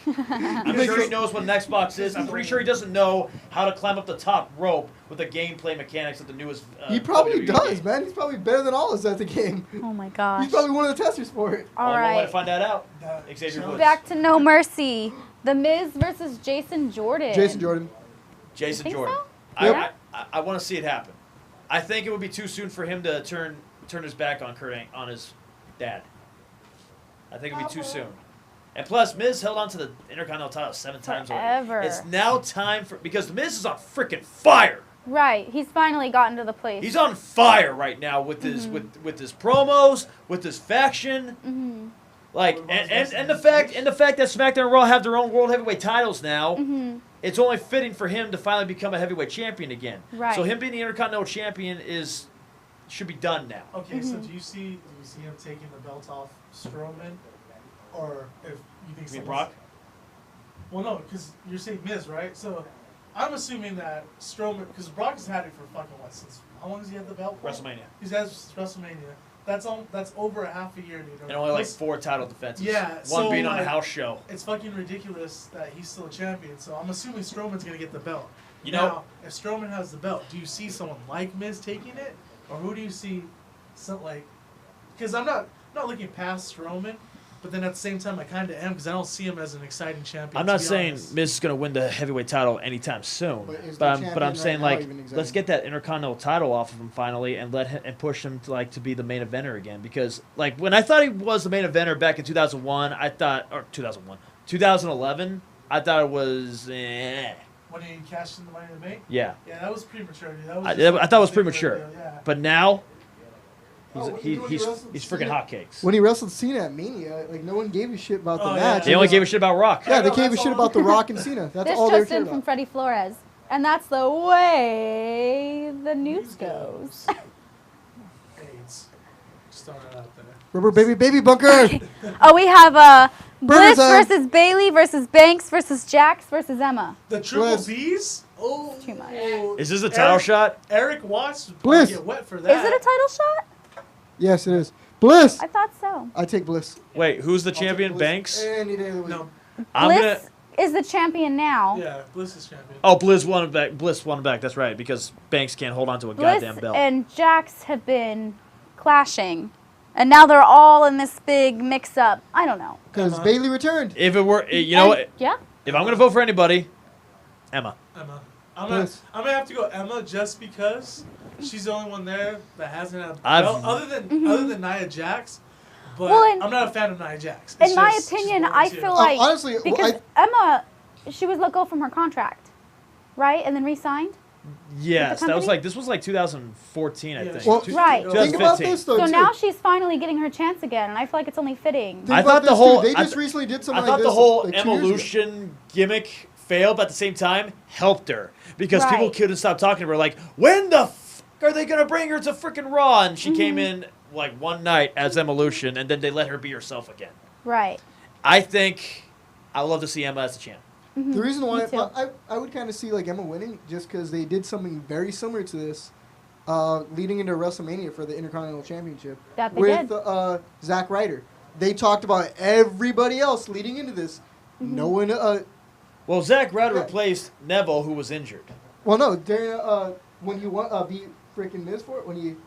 Speaker 4: I'm sure he knows what an Xbox is. I'm pretty sure he doesn't know how to climb up the top rope with the gameplay mechanics of the newest.
Speaker 2: He probably
Speaker 4: WWE
Speaker 2: does,
Speaker 4: game.
Speaker 2: man. He's probably better than all of us at the game.
Speaker 3: Oh my gosh.
Speaker 2: He's probably one of the testers for it.
Speaker 3: All
Speaker 4: Only way to
Speaker 3: right.
Speaker 4: find that out.
Speaker 1: That-
Speaker 4: Xavier Woods.
Speaker 3: Back to No Mercy. The Miz versus Jason Jordan.
Speaker 2: Jason Jordan.
Speaker 4: Jason
Speaker 3: Think
Speaker 4: Jordan.
Speaker 3: so? Yeah.
Speaker 4: I want to see it happen. I think it would be too soon for him to turn his back on on his dad. I think it'd be too soon. And plus, Miz held on to the Intercontinental title 7 times
Speaker 3: Forever.
Speaker 4: already. It's now time because the Miz is on freaking fire.
Speaker 3: Right. He's finally gotten to the place.
Speaker 4: He's on fire right now with his with his promos, with his faction.
Speaker 3: Mm-hmm.
Speaker 4: Like and the fact that SmackDown and Raw have their own World Heavyweight titles now.
Speaker 3: Mm-hmm.
Speaker 4: It's only fitting for him to finally become a heavyweight champion again.
Speaker 3: Right.
Speaker 4: So him being the Intercontinental champion should be done now.
Speaker 1: Okay, so do you see him taking the belt off Strowman, or if you think
Speaker 4: You mean
Speaker 1: someone's-
Speaker 4: Brock?
Speaker 1: Well, no, because you're saying Miz, right? So I'm assuming that Strowman, because Brock has had it for fucking what, since how long has he had the belt? for?
Speaker 4: WrestleMania.
Speaker 1: He's had it since WrestleMania. That's over a half a year, dude.
Speaker 4: And only like
Speaker 1: Plus,
Speaker 4: 4 title defenses.
Speaker 1: Yeah,
Speaker 4: One
Speaker 1: so,
Speaker 4: being on a
Speaker 1: like,
Speaker 4: house show.
Speaker 1: It's fucking ridiculous that he's still a champion. So I'm assuming Strowman's gonna get the belt.
Speaker 4: You
Speaker 1: now,
Speaker 4: know-
Speaker 1: if Strowman has the belt, do you see someone like Miz taking it, or who do you see? Some like, because I'm not looking past Strowman, but then at the same time I kind of am because I don't see him as an exciting champion.
Speaker 4: I'm
Speaker 1: to
Speaker 4: not
Speaker 1: be
Speaker 4: saying
Speaker 1: honest.
Speaker 4: Miz is going to win the heavyweight title anytime soon,
Speaker 2: But is the
Speaker 4: but I'm
Speaker 2: champion
Speaker 4: saying
Speaker 2: right now
Speaker 4: like
Speaker 2: even exciting?
Speaker 4: let's get that Intercontinental title off of him finally and let him and push him to be the main eventer again, because like when I thought he was the main eventer back in 2011, I thought it was
Speaker 1: When he cashed in the Money in the Bank.
Speaker 4: yeah.
Speaker 1: Yeah, that was premature, dude. That was
Speaker 4: I
Speaker 1: just
Speaker 4: thought it was
Speaker 1: a big
Speaker 4: premature.
Speaker 1: deal, Yeah.
Speaker 4: But now
Speaker 2: Oh, when
Speaker 4: he's
Speaker 2: he wrestled
Speaker 4: freaking
Speaker 2: Cena-
Speaker 4: hotcakes.
Speaker 2: When he wrestled Cena at Mania, like no one gave a shit about the
Speaker 1: Oh, yeah.
Speaker 2: match.
Speaker 4: They only gave a shit about Rock.
Speaker 2: Yeah, they
Speaker 1: No,
Speaker 2: gave a
Speaker 1: that's
Speaker 2: shit
Speaker 1: all.
Speaker 2: about The Rock and Cena. That's
Speaker 3: This
Speaker 2: all they
Speaker 3: just
Speaker 2: cared
Speaker 3: in from
Speaker 2: about.
Speaker 3: Freddie Flores. And that's the way the news goes.
Speaker 1: AIDS. Just throwing it out there.
Speaker 2: Rubber baby bunker.
Speaker 3: Oh, we have Bliss
Speaker 2: Burgers on.
Speaker 3: versus Bailey versus Banks versus Jax versus Emma.
Speaker 1: The triple
Speaker 2: Bliss.
Speaker 1: B's? Oh,
Speaker 3: Too much.
Speaker 4: Is this a title shot?
Speaker 1: Eric Watts would
Speaker 2: Bliss.
Speaker 1: get wet for that.
Speaker 3: Is it a title shot?
Speaker 2: Yes, it is. Bliss.
Speaker 3: I thought so.
Speaker 2: I take Bliss.
Speaker 4: Wait, who's the
Speaker 2: I'll take
Speaker 4: champion?
Speaker 2: Bliss
Speaker 4: Banks?
Speaker 2: Any day of the week.
Speaker 1: No.
Speaker 4: I'm gonna.
Speaker 3: Bliss is the champion now.
Speaker 1: Yeah, Bliss is champion.
Speaker 4: Oh, Bliss won it back. Bliss won it back. That's right, because Banks can't hold on to a
Speaker 3: Bliss
Speaker 4: goddamn belt.
Speaker 3: and Jax have been clashing. And now they're all in this big mix-up. I don't know.
Speaker 2: Because
Speaker 1: Emma.
Speaker 2: Bailey returned.
Speaker 4: If it were, you know, what?
Speaker 3: Yeah.
Speaker 4: If I'm gonna vote for anybody, Emma.
Speaker 1: Emma. I'm
Speaker 2: Bliss.
Speaker 1: gonna have to go Emma just because she's the only one there that hasn't had a
Speaker 4: I've-
Speaker 1: belt other than Nia Jax. But
Speaker 3: Well, and-
Speaker 1: I'm not a fan of Nia Jax.
Speaker 3: In
Speaker 1: It's
Speaker 3: my
Speaker 1: just- she's
Speaker 3: opinion,
Speaker 1: boring
Speaker 3: I
Speaker 1: too.
Speaker 3: feel like
Speaker 2: honestly, well,
Speaker 3: because Emma, she was let go from her contract, right, and then re-signed.
Speaker 4: Yes, that was
Speaker 3: company?
Speaker 4: this was like 2014, I
Speaker 1: Yeah,
Speaker 4: think.
Speaker 2: Well,
Speaker 3: Right.
Speaker 2: think about
Speaker 4: 2015.
Speaker 2: this though
Speaker 3: So
Speaker 2: too.
Speaker 3: now she's finally getting her chance again, and I feel like it's only fitting.
Speaker 2: Think
Speaker 4: I
Speaker 2: about
Speaker 4: thought the
Speaker 2: this,
Speaker 4: whole-
Speaker 2: too. They
Speaker 4: I
Speaker 2: just recently did
Speaker 4: I
Speaker 2: something
Speaker 4: thought
Speaker 2: like
Speaker 4: the
Speaker 2: this,
Speaker 4: whole
Speaker 2: like 2 years ago.
Speaker 4: Evolution gimmick failed, but at the same time helped her because people
Speaker 3: Right.
Speaker 4: couldn't stop talking to her. Like, when the f are they gonna bring her to freaking Raw? And she came
Speaker 3: Mm-hmm.
Speaker 4: in like one night as Evolution, and then they let her be herself again.
Speaker 3: Right.
Speaker 4: I think I would love to see Emma as the champ.
Speaker 2: The reason why
Speaker 3: Me too.
Speaker 2: I would kind of see like Emma winning just because they did something very similar to this leading into WrestleMania for the Intercontinental Championship
Speaker 3: That they
Speaker 2: with
Speaker 3: did.
Speaker 2: Zack Ryder. They talked about everybody else leading into this.
Speaker 3: Mm-hmm.
Speaker 2: No one.
Speaker 4: Well, Zack Ryder
Speaker 2: Yeah.
Speaker 4: replaced Neville, who was injured.
Speaker 2: Well, no. During when you beat freaking Miz for it, when you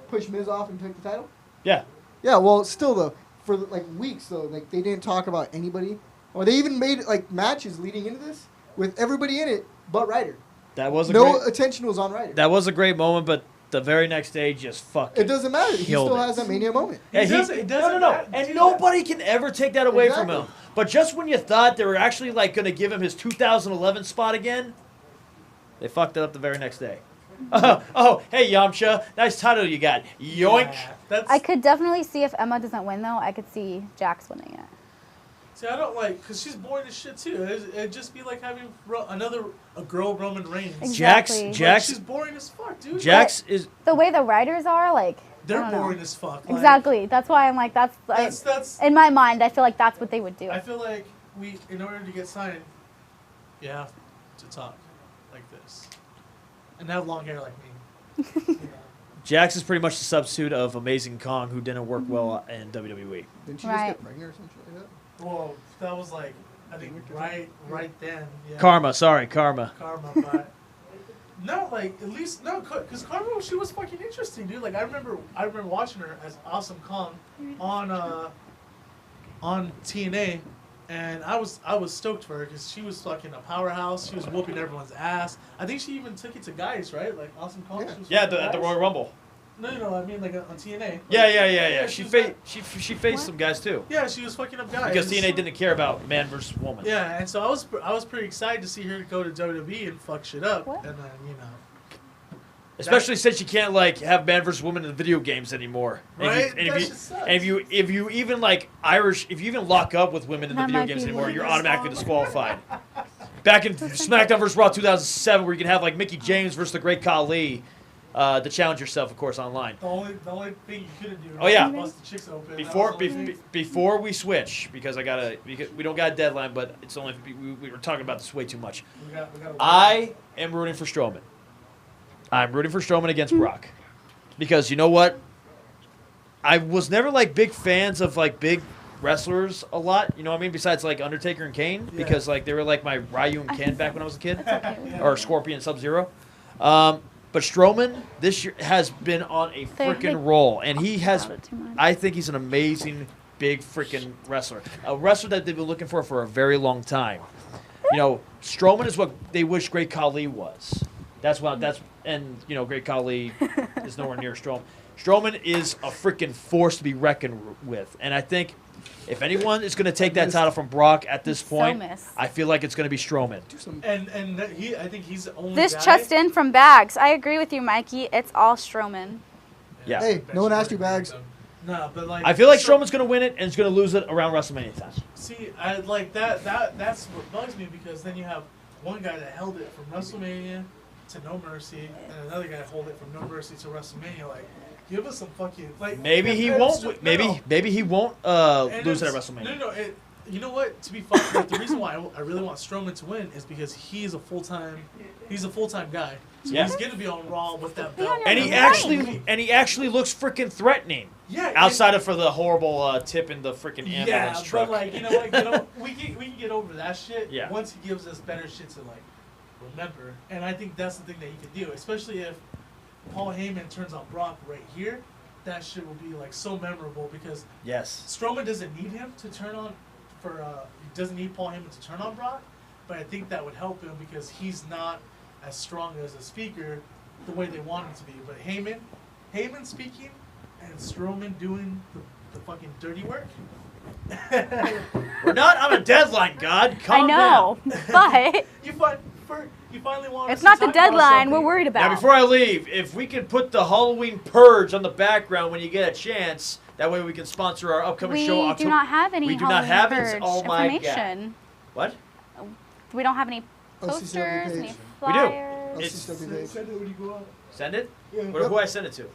Speaker 2: pushed Miz off and took the title.
Speaker 4: Yeah.
Speaker 2: Yeah. Well, still though, for like weeks though, like they didn't talk about anybody, or they even made like matches leading into this with everybody in it but Ryder.
Speaker 4: That was a
Speaker 2: No
Speaker 4: great,
Speaker 2: attention was on Ryder.
Speaker 4: that was a great moment, but the very next day just fucking
Speaker 2: It doesn't matter. He
Speaker 4: killed
Speaker 2: still
Speaker 4: it.
Speaker 2: has that Mania moment.
Speaker 1: It doesn't
Speaker 4: no.
Speaker 1: matter to
Speaker 4: And
Speaker 1: do
Speaker 4: nobody can ever take that away from
Speaker 2: Exactly.
Speaker 4: him. But just when you thought they were actually like going to give him his 2011 spot again, they fucked it up the very next day. Oh, hey Yamcha, nice title you got. Yoink.
Speaker 1: Yeah, that's,
Speaker 3: I could definitely see if Emma doesn't win, though. I could see Jax winning it.
Speaker 1: see, I don't like because she's boring as shit too. It'd just be like having a girl Roman Reigns.
Speaker 3: Exactly.
Speaker 1: Like,
Speaker 4: Jax
Speaker 1: she's boring as fuck, dude.
Speaker 4: Jax is
Speaker 3: The way the writers are, like,
Speaker 1: They're
Speaker 3: I don't know.
Speaker 1: boring as fuck. Like,
Speaker 3: Exactly. That's why I'm like, that's
Speaker 1: That's.
Speaker 3: in my mind. I feel like that's what they would do.
Speaker 1: I feel like in order to get signed, you have to talk like this, and have long hair like me.
Speaker 4: Jax is pretty much the substitute of Amazing Kong, who didn't work well in WWE.
Speaker 2: Didn't she just
Speaker 3: Right.
Speaker 2: get pregnant or something like that?
Speaker 1: Well, that was like, I think right then. Yeah.
Speaker 4: Karma, sorry, Karma.
Speaker 1: Karma, but no, like at least no, because Karma, she was fucking interesting, dude. Like I remember watching her as Awesome Kong on TNA, and I was stoked for her because she was fucking a powerhouse. She was whooping everyone's ass. I think she even took it to guys, right? Like Awesome Kong.
Speaker 2: Yeah.
Speaker 1: She was
Speaker 4: Yeah,
Speaker 1: fucking
Speaker 4: at the
Speaker 1: guys.
Speaker 4: Royal Rumble.
Speaker 1: No, I mean like on TNA.
Speaker 4: Yeah.
Speaker 1: she
Speaker 4: She
Speaker 1: was
Speaker 4: she faced some guys too.
Speaker 1: Yeah, she was fucking up guys.
Speaker 4: Because TNA didn't care about man versus woman.
Speaker 1: Yeah, and so I was pretty excited to see her go to WWE and fuck shit up,
Speaker 3: What?
Speaker 1: and then
Speaker 4: Especially since you can't like have man versus woman in the video games anymore.
Speaker 1: Right?
Speaker 4: And
Speaker 1: That shit sucks.
Speaker 4: if you even like if you even lock up with women in the
Speaker 3: That
Speaker 4: video
Speaker 3: might
Speaker 4: games
Speaker 3: be
Speaker 4: anymore,
Speaker 3: one.
Speaker 4: you're automatically disqualified. Back in SmackDown vs. Raw 2007, where you can have like Mickey James versus the Great Khali to challenge yourself, of course, online.
Speaker 1: the only thing you couldn't do.
Speaker 4: Oh, yeah.
Speaker 1: was bust the chicks open.
Speaker 4: Before we switch, because we don't got a deadline, but it's only we were talking about this way too much.
Speaker 1: we got
Speaker 4: I am rooting for Strowman. I'm rooting for Strowman against Brock. Because you know what? I was never like big fans of like big wrestlers a lot. You know what I mean? Besides like Undertaker and Kane.
Speaker 1: Yeah.
Speaker 4: Because like they were like my Ryu and Ken back when I was a kid.
Speaker 1: Yeah.
Speaker 4: Or Scorpion Sub-Zero. But Strowman this year has been on a
Speaker 3: They
Speaker 4: freaking roll. And he has,
Speaker 3: About it too much.
Speaker 4: I think he's an amazing big freaking wrestler. A wrestler that they've been looking for a very long time. You know, Strowman is what they wish Great Khali was. And you know, Great Khali is nowhere near Strowman. Strowman is a freaking force to be reckoned with, and I think if anyone is going to take that title from Brock at this
Speaker 3: So
Speaker 4: point,
Speaker 3: miss.
Speaker 4: I feel like it's going to be Strowman.
Speaker 2: Do some.
Speaker 1: and that I think he's the only
Speaker 3: This
Speaker 1: guy.
Speaker 3: just in from Bags. I agree with you, Mikey. It's all Strowman.
Speaker 4: Yeah.
Speaker 2: Hey, no one asked you, Bags.
Speaker 1: No, but like
Speaker 4: I feel like
Speaker 1: so-
Speaker 4: Strowman's going to win it and is going to lose it around WrestleMania time.
Speaker 1: See, I like that's what bugs me because then you have one guy that held it from WrestleMania to No Mercy, and another guy hold it from No Mercy to WrestleMania. Like, give us some fucking like.
Speaker 4: Maybe he
Speaker 1: and
Speaker 4: won't.
Speaker 1: it's-
Speaker 4: Maybe he won't
Speaker 1: and
Speaker 4: lose it at
Speaker 1: it's-
Speaker 4: WrestleMania.
Speaker 1: No. You know what? To be fun, like, the reason why I really want Strowman to win is because he's a full time guy. So
Speaker 4: Yeah.
Speaker 1: he's gonna be on Raw with that
Speaker 3: Be on
Speaker 1: belt.
Speaker 3: your
Speaker 4: And he
Speaker 3: Right.
Speaker 4: actually looks freaking threatening.
Speaker 1: Yeah.
Speaker 4: Outside of for the horrible tip in the freaking ambulance
Speaker 1: Yeah,
Speaker 4: truck.
Speaker 1: but like you know what? We can get over that shit.
Speaker 4: Yeah.
Speaker 1: Once he gives us better shit to like remember, and I think that's the thing that he could do, especially if Paul Heyman turns on Brock right here. That shit will be like so memorable because
Speaker 4: Yes.
Speaker 1: Strowman doesn't need him to turn on he doesn't need Paul Heyman to turn on Brock, but I think that would help him because he's not as strong as a speaker the way they want him to be. But Heyman speaking and Strowman doing the fucking dirty work.
Speaker 4: We're not on a deadline, God.
Speaker 3: I
Speaker 4: Calm
Speaker 3: know,
Speaker 4: down.
Speaker 3: but
Speaker 1: You finally want.
Speaker 3: it's
Speaker 1: us
Speaker 3: not
Speaker 1: to
Speaker 3: the
Speaker 1: talk about
Speaker 3: deadline we're
Speaker 1: something.
Speaker 3: worried
Speaker 4: Now,
Speaker 3: about.
Speaker 4: before I leave, if we can put the Halloween Purge on the background when you get a chance, that way we can sponsor our upcoming
Speaker 3: we
Speaker 4: show.
Speaker 3: do not have any
Speaker 4: We do not
Speaker 3: Halloween
Speaker 4: have it?
Speaker 3: Purge
Speaker 4: Oh my God.
Speaker 3: information.
Speaker 4: What?
Speaker 3: We don't have any
Speaker 2: OCW
Speaker 3: posters, any
Speaker 2: page.
Speaker 4: We do.
Speaker 3: flyers.
Speaker 4: It's-
Speaker 2: OCW page.
Speaker 1: Send it when you go out.
Speaker 4: Send it?
Speaker 1: Yeah.
Speaker 4: Who I send it to?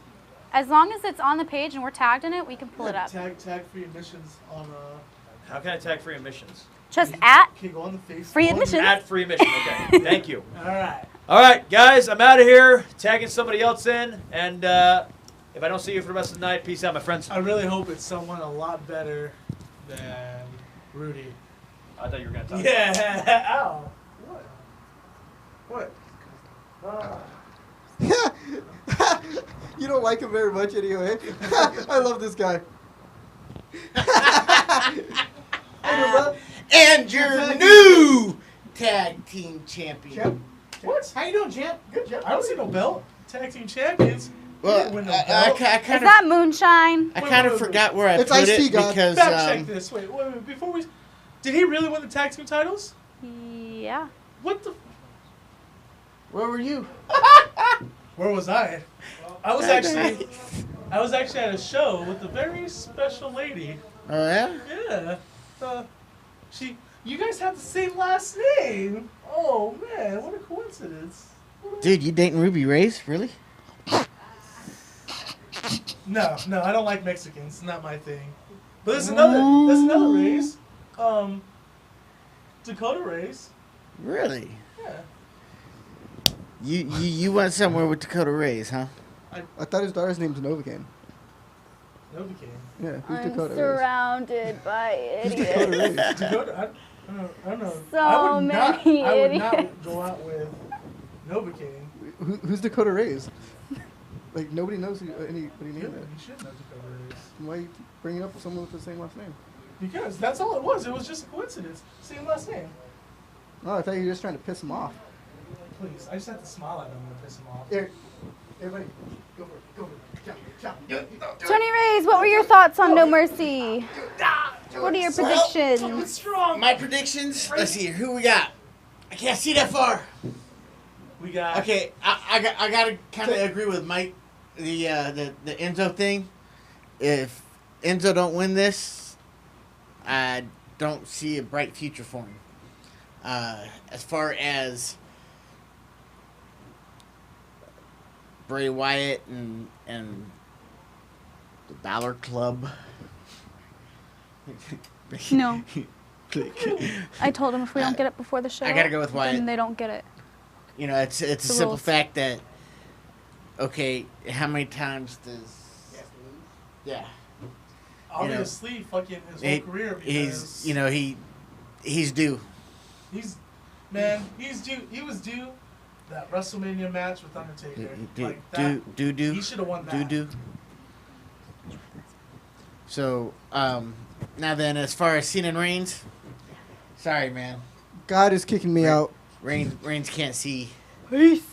Speaker 3: As long as it's on the page and we're tagged in it, we can pull it up.
Speaker 1: Tag free admissions on
Speaker 4: How can I tag free admissions?
Speaker 3: Just at
Speaker 1: Okay, go on the Facebook.
Speaker 3: Free admissions.
Speaker 4: At free admission. Okay. Thank you.
Speaker 1: All right.
Speaker 4: All right, guys, I'm out of here. Tagging somebody else in. And if I don't see you for the rest of the night, peace out, my friends.
Speaker 1: I really hope it's someone a lot better than Rudy.
Speaker 4: I thought you were going to talk.
Speaker 1: Yeah. Ow. What?
Speaker 2: You don't like him very much anyway. I love this guy.
Speaker 6: And your new tag team champion.
Speaker 1: What? How you doing, champ? Good job. I don't see no belt. Tag team champions. We
Speaker 6: Well,
Speaker 1: didn't win no
Speaker 6: I
Speaker 1: belt.
Speaker 3: Is
Speaker 6: kind of
Speaker 3: that moonshine?
Speaker 6: forgot where I
Speaker 2: It's
Speaker 6: put
Speaker 2: Ice T,
Speaker 6: it
Speaker 2: God.
Speaker 6: because
Speaker 1: Fact check this. Wait, before we. Did he really win the tag team titles?
Speaker 3: Yeah.
Speaker 1: What the?
Speaker 6: where were you?
Speaker 1: Where was I? I was actually at a show with a very special lady.
Speaker 6: Oh yeah.
Speaker 1: Yeah. You guys have the same last name. Oh man, what a coincidence.
Speaker 6: Dude, you dating Ruby Reyes? Really?
Speaker 1: No, I don't like Mexicans. Not my thing. But there's another race. Dakota race.
Speaker 6: Really?
Speaker 1: Yeah.
Speaker 6: You went somewhere with Dakota Reyes, huh?
Speaker 2: I thought his daughter's name's Novocaine.
Speaker 1: Novocaine.
Speaker 2: Yeah, who's
Speaker 3: I'm
Speaker 2: Dakota Reyes?
Speaker 3: surrounded by
Speaker 2: Who's
Speaker 3: idiots.
Speaker 2: Dakota Reyes?
Speaker 1: Dakota, I don't know.
Speaker 3: So
Speaker 1: I would
Speaker 3: many
Speaker 1: not, I would
Speaker 3: idiots.
Speaker 1: not go out with Novocaine.
Speaker 2: Who's Dakota Reyes? Like, nobody knows anybody
Speaker 1: You
Speaker 2: named that.
Speaker 1: should know Dakota Reyes.
Speaker 2: Why are you bringing up someone with the same last name?
Speaker 1: Because that's all it was. It was just a coincidence. Same last name.
Speaker 2: Oh, I thought you were just trying to piss him off.
Speaker 1: Please, I just have to smile at him to piss him off.
Speaker 2: Here, everybody, go for it, go for it. Chop, chop.
Speaker 3: Tony Reyes, what were your thoughts on No Mercy? What are your predictions?
Speaker 1: Strong.
Speaker 6: My predictions. Let's see here. Who we got? I can't see that far.
Speaker 1: We got.
Speaker 6: Okay, I gotta kind of agree with Mike. The Enzo thing. If Enzo don't win this, I don't see a bright future for him. As far as Bray Wyatt and the Balor Club.
Speaker 3: No. I told him if we don't get it before the show,
Speaker 6: I gotta go with Wyatt.
Speaker 3: then they don't get it.
Speaker 6: You know, it's a
Speaker 3: The
Speaker 6: simple
Speaker 3: rules.
Speaker 6: fact that, okay, how many times does... Yeah.
Speaker 1: Obviously, fucking his whole career. Because
Speaker 6: He's due.
Speaker 1: He's due. He was due that WrestleMania match with Undertaker.
Speaker 6: Do.
Speaker 1: He should have won that.
Speaker 6: Do. So, now then, as far as Cena and Reigns, sorry, man.
Speaker 2: God is kicking me out.
Speaker 6: Reigns can't see
Speaker 3: Peace.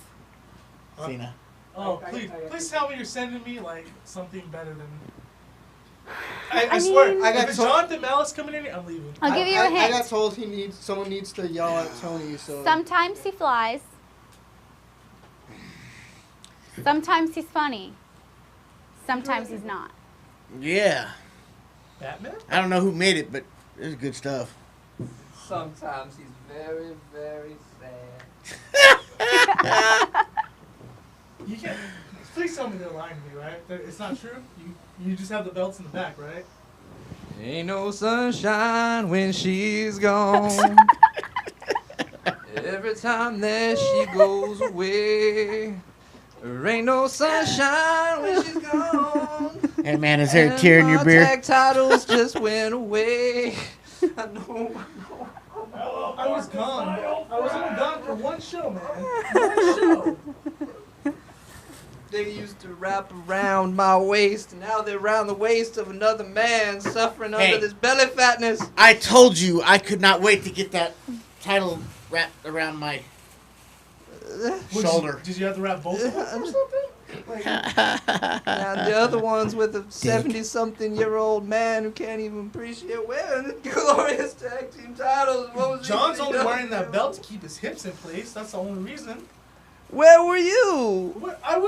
Speaker 6: Cena.
Speaker 1: Oh, please tell me you're sending me like something better than. I
Speaker 3: I
Speaker 1: swear,
Speaker 3: mean-
Speaker 2: I got
Speaker 1: if
Speaker 2: told-
Speaker 1: Jonathan Malice coming in, I'm leaving.
Speaker 3: I'll give you a
Speaker 2: I
Speaker 3: hint.
Speaker 2: got told someone needs to yell at Tony, so.
Speaker 3: Sometimes he flies. Sometimes he's funny. Sometimes he's not.
Speaker 6: Yeah.
Speaker 1: Batman?
Speaker 6: I don't know who made it, but it's good stuff.
Speaker 7: Sometimes he's very, very sad.
Speaker 1: You can't. Please tell me they're lying to me, right? It's not true. You just have the belts in the back, right?
Speaker 7: Ain't no sunshine when she's gone. Every time that she goes away, there ain't no sunshine when she's gone.
Speaker 6: Hey, man, is there a tear in your
Speaker 7: My
Speaker 6: beer?
Speaker 7: tag titles just went away. I know.
Speaker 1: I was gone. I was only gone for one show, man. One show.
Speaker 7: They used to wrap around my waist, and now they're around the waist of another man suffering
Speaker 6: Hey.
Speaker 7: under this belly fatness.
Speaker 6: I told you I could not wait to get that title wrapped around my shoulder.
Speaker 1: Did you have to wrap both of them or something? Like,
Speaker 7: And the other one's with a 70-something-year-old man who can't even appreciate wearing the glorious tag team titles. What was
Speaker 1: John's
Speaker 7: he
Speaker 1: only
Speaker 7: doing?
Speaker 1: wearing that belt to keep his hips in place. That's the only reason.
Speaker 7: Where were you?
Speaker 1: What, I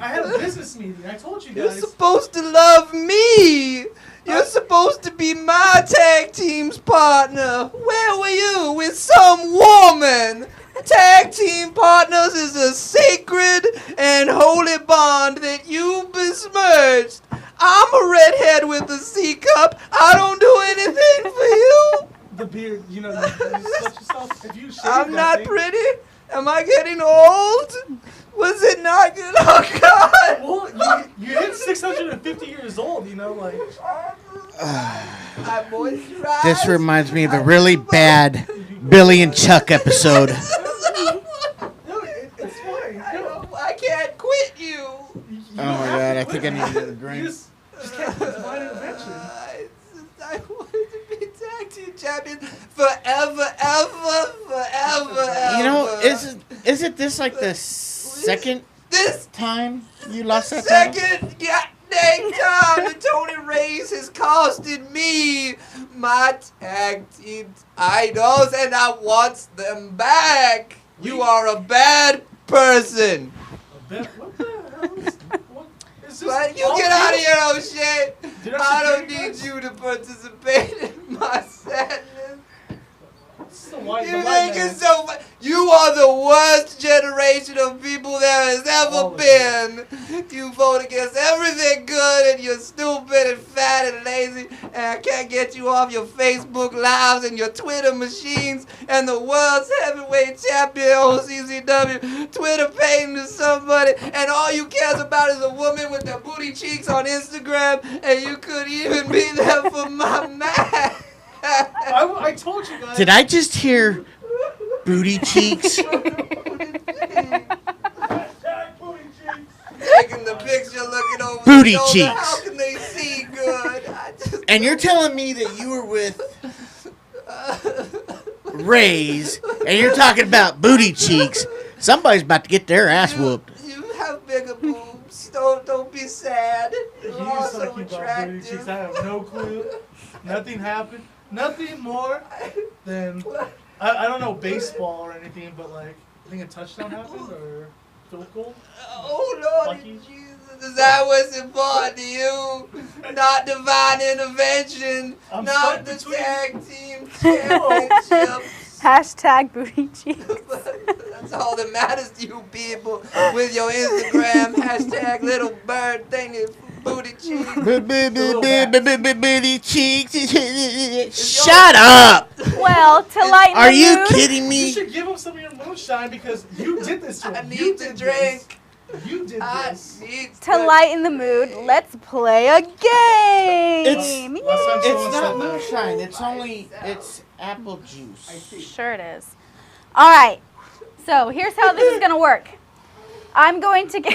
Speaker 1: had a business meeting. I told you
Speaker 7: You're
Speaker 1: guys.
Speaker 7: supposed to love me. You're supposed to be my tag team's partner. Where were you with some woman? Tag team partners is a sacred and holy bond that you besmirched. I'm a redhead with a C cup. I don't do anything for you.
Speaker 1: The beard, you slut yourself. If you shave
Speaker 7: I'm
Speaker 1: that
Speaker 7: not
Speaker 1: thing-
Speaker 7: pretty. Am I getting old? Was it not good? Oh, God.
Speaker 1: Well, you hit 650 years old, like.
Speaker 7: I moisturize.
Speaker 6: This reminds me of the really bad Billy and Chuck episode.
Speaker 1: No, it's fine.
Speaker 7: I can't quit you.
Speaker 6: Oh my God, I think I need another
Speaker 1: You
Speaker 6: drink.
Speaker 1: just can't quit divine intervention.
Speaker 7: I wanted to be tag team champion forever, ever.
Speaker 6: You know, isn't this like the second
Speaker 7: this
Speaker 6: time you lost that title?
Speaker 7: second goddamn time that Tony Reyes has costed me my tag team titles, and I want them back. You are a bad person.
Speaker 1: What the hell is this?
Speaker 7: But you get out of here, oh shit.
Speaker 1: Did
Speaker 7: I don't
Speaker 1: security
Speaker 7: need
Speaker 1: guards?
Speaker 7: you to participate in my sadness.
Speaker 1: It's the white,
Speaker 7: You
Speaker 1: the white
Speaker 7: make
Speaker 1: man.
Speaker 7: it so you are the worst generation of people there has
Speaker 1: All
Speaker 7: ever
Speaker 1: of
Speaker 7: been. You vote against everything good, and you're stupid and fat and lazy crazy, and I can't get you off your Facebook lives and your Twitter machines, and the world's heavyweight champion OCCW Twitter paying to somebody, and all you cares about is a woman with their booty cheeks on Instagram, and you could even be there for my man.
Speaker 1: I told you guys.
Speaker 6: Did I just hear booty cheeks?
Speaker 7: Taking the picture, looking over
Speaker 6: Booty
Speaker 7: the shoulder,
Speaker 6: cheeks.
Speaker 7: how can they see good?
Speaker 6: And you're telling me that you were with Rays, and you're talking about booty cheeks. Somebody's about to get their ass whooped.
Speaker 7: You have bigger boobs. Don't be sad. You're
Speaker 1: You
Speaker 7: also
Speaker 1: talking about booty
Speaker 7: attractive.
Speaker 1: cheeks. I have no clue. Nothing happened. Nothing more than I don't know baseball or anything, but like I think a touchdown happened or field goal.
Speaker 7: Oh Lord
Speaker 1: Lucky.
Speaker 7: Jesus, is that what's important to you? Not divine intervention,
Speaker 1: I'm
Speaker 7: not the
Speaker 1: stuck between-
Speaker 7: tag team championships.
Speaker 3: Hashtag booty cheeks.
Speaker 7: That's all that matters to you people with your Instagram hashtag little bird thing is booty cheeks.
Speaker 6: Booty cheeks. Shut up!
Speaker 3: Well, to lighten
Speaker 6: Are
Speaker 3: the
Speaker 6: you
Speaker 3: mood,
Speaker 6: kidding
Speaker 1: You
Speaker 6: me?
Speaker 1: should give him some of your moonshine because you did this to him.
Speaker 7: I
Speaker 1: You
Speaker 7: need to
Speaker 1: did
Speaker 7: drink.
Speaker 1: This. You did
Speaker 7: I
Speaker 1: this.
Speaker 7: need
Speaker 3: to lighten the mood, let's play a game.
Speaker 6: It's-
Speaker 1: Last time someone
Speaker 6: It's
Speaker 1: said
Speaker 6: not
Speaker 1: that.
Speaker 6: moonshine. It's apple juice.
Speaker 3: Sure it is. All right. So here's how this is gonna work. I'm going to give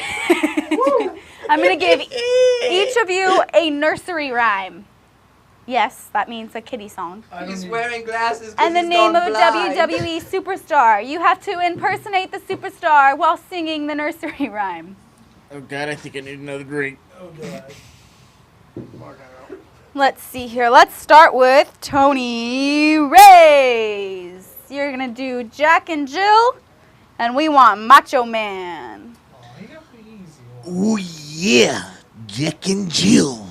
Speaker 3: each of you a nursery rhyme. Yes, that means a kiddie song.
Speaker 1: I don't
Speaker 7: He's
Speaker 1: need-
Speaker 7: wearing glasses. 'cause
Speaker 3: And the
Speaker 7: he's
Speaker 3: name
Speaker 7: gone
Speaker 3: of a
Speaker 7: blind.
Speaker 3: WWE superstar. You have to impersonate the superstar while singing the nursery rhyme.
Speaker 6: Oh God, I think I need another drink.
Speaker 1: Oh God.
Speaker 3: Let's see here. Let's start with Tony Rays. You're gonna do Jack and Jill, and we want Macho Man.
Speaker 1: Oh, you got the easy one.
Speaker 6: Oh yeah, Jack and Jill.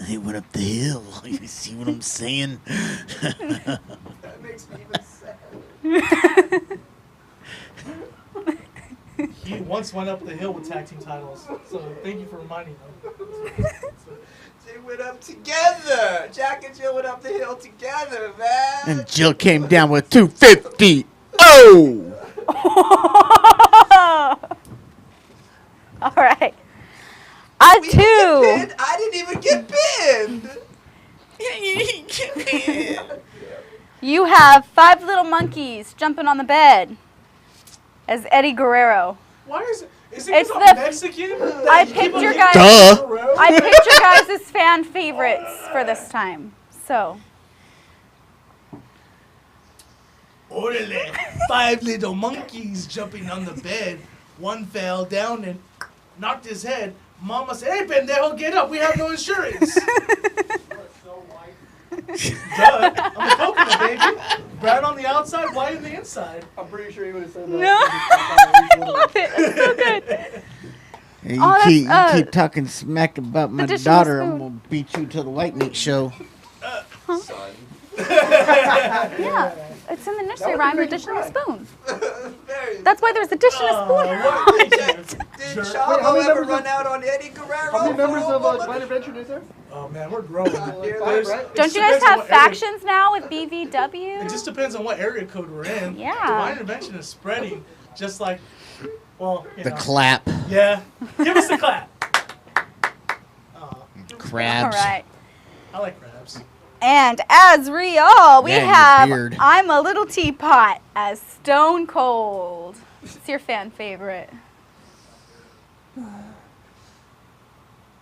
Speaker 6: They went up the hill. You see what I'm saying?
Speaker 7: That makes me even sad.
Speaker 1: He once went up the hill with tag team titles, so thank you for reminding him.
Speaker 7: They went up together. Jack and Jill went up the hill together, man.
Speaker 6: And Jill came down with 250. Oh!
Speaker 3: All right. I
Speaker 7: We didn't get
Speaker 3: too.
Speaker 7: pinned. I didn't even get pinned.
Speaker 3: You have 5 little monkeys jumping on the bed as Eddie Guerrero.
Speaker 1: Why is it? Is
Speaker 3: It's
Speaker 1: it
Speaker 3: the-
Speaker 1: Mexican?
Speaker 3: I picked your guys.
Speaker 6: Duh.
Speaker 3: I picked your guys' fan favorites for this time. So
Speaker 1: Orale. 5 little monkeys jumping on the bed. One fell down and knocked his head. Mama said, "Hey, pendejo, get up. We have no insurance." Duh. I'm a coconut, baby. Brown on the outside, white on the inside.
Speaker 2: I'm pretty sure he would have said that.
Speaker 3: no, I love it. It's so good.
Speaker 6: Hey, you,
Speaker 3: Oh, that's,
Speaker 6: keep, you keep talking smack about my
Speaker 3: additional
Speaker 6: daughter.
Speaker 3: spoon.
Speaker 6: I'm going to beat you to the white meat show.
Speaker 3: Yeah, it's in the nursery rhyme. Additional spoon.
Speaker 7: Very-
Speaker 3: That's why there's additional spoon.
Speaker 1: What?
Speaker 7: Did
Speaker 2: Wait, how
Speaker 7: Chavo
Speaker 2: many
Speaker 7: ever
Speaker 2: members
Speaker 7: run
Speaker 2: of-
Speaker 7: out on Eddie Guerrero?
Speaker 2: How many members
Speaker 7: for a
Speaker 2: of
Speaker 7: woman?
Speaker 2: Divine Adventure is there?
Speaker 1: Oh man, we're growing.
Speaker 7: Like
Speaker 2: five,
Speaker 1: There's-
Speaker 2: right?
Speaker 1: it
Speaker 3: Don't
Speaker 1: just
Speaker 3: you guys
Speaker 1: depends on
Speaker 3: have
Speaker 1: what area-
Speaker 3: factions now with BVW?
Speaker 1: It just depends on what area code we're in.
Speaker 3: Yeah.
Speaker 1: Divine Intervention is spreading, just like, well, you
Speaker 6: The
Speaker 1: know.
Speaker 6: clap.
Speaker 1: Yeah. Give us the clap. Aw,
Speaker 3: All
Speaker 6: Crabs.
Speaker 3: right.
Speaker 1: I like crabs.
Speaker 3: And as Rial, we
Speaker 6: Yeah, your
Speaker 3: have
Speaker 6: beard.
Speaker 3: I'm a Little Teapot as Stone Cold. It's your fan favorite.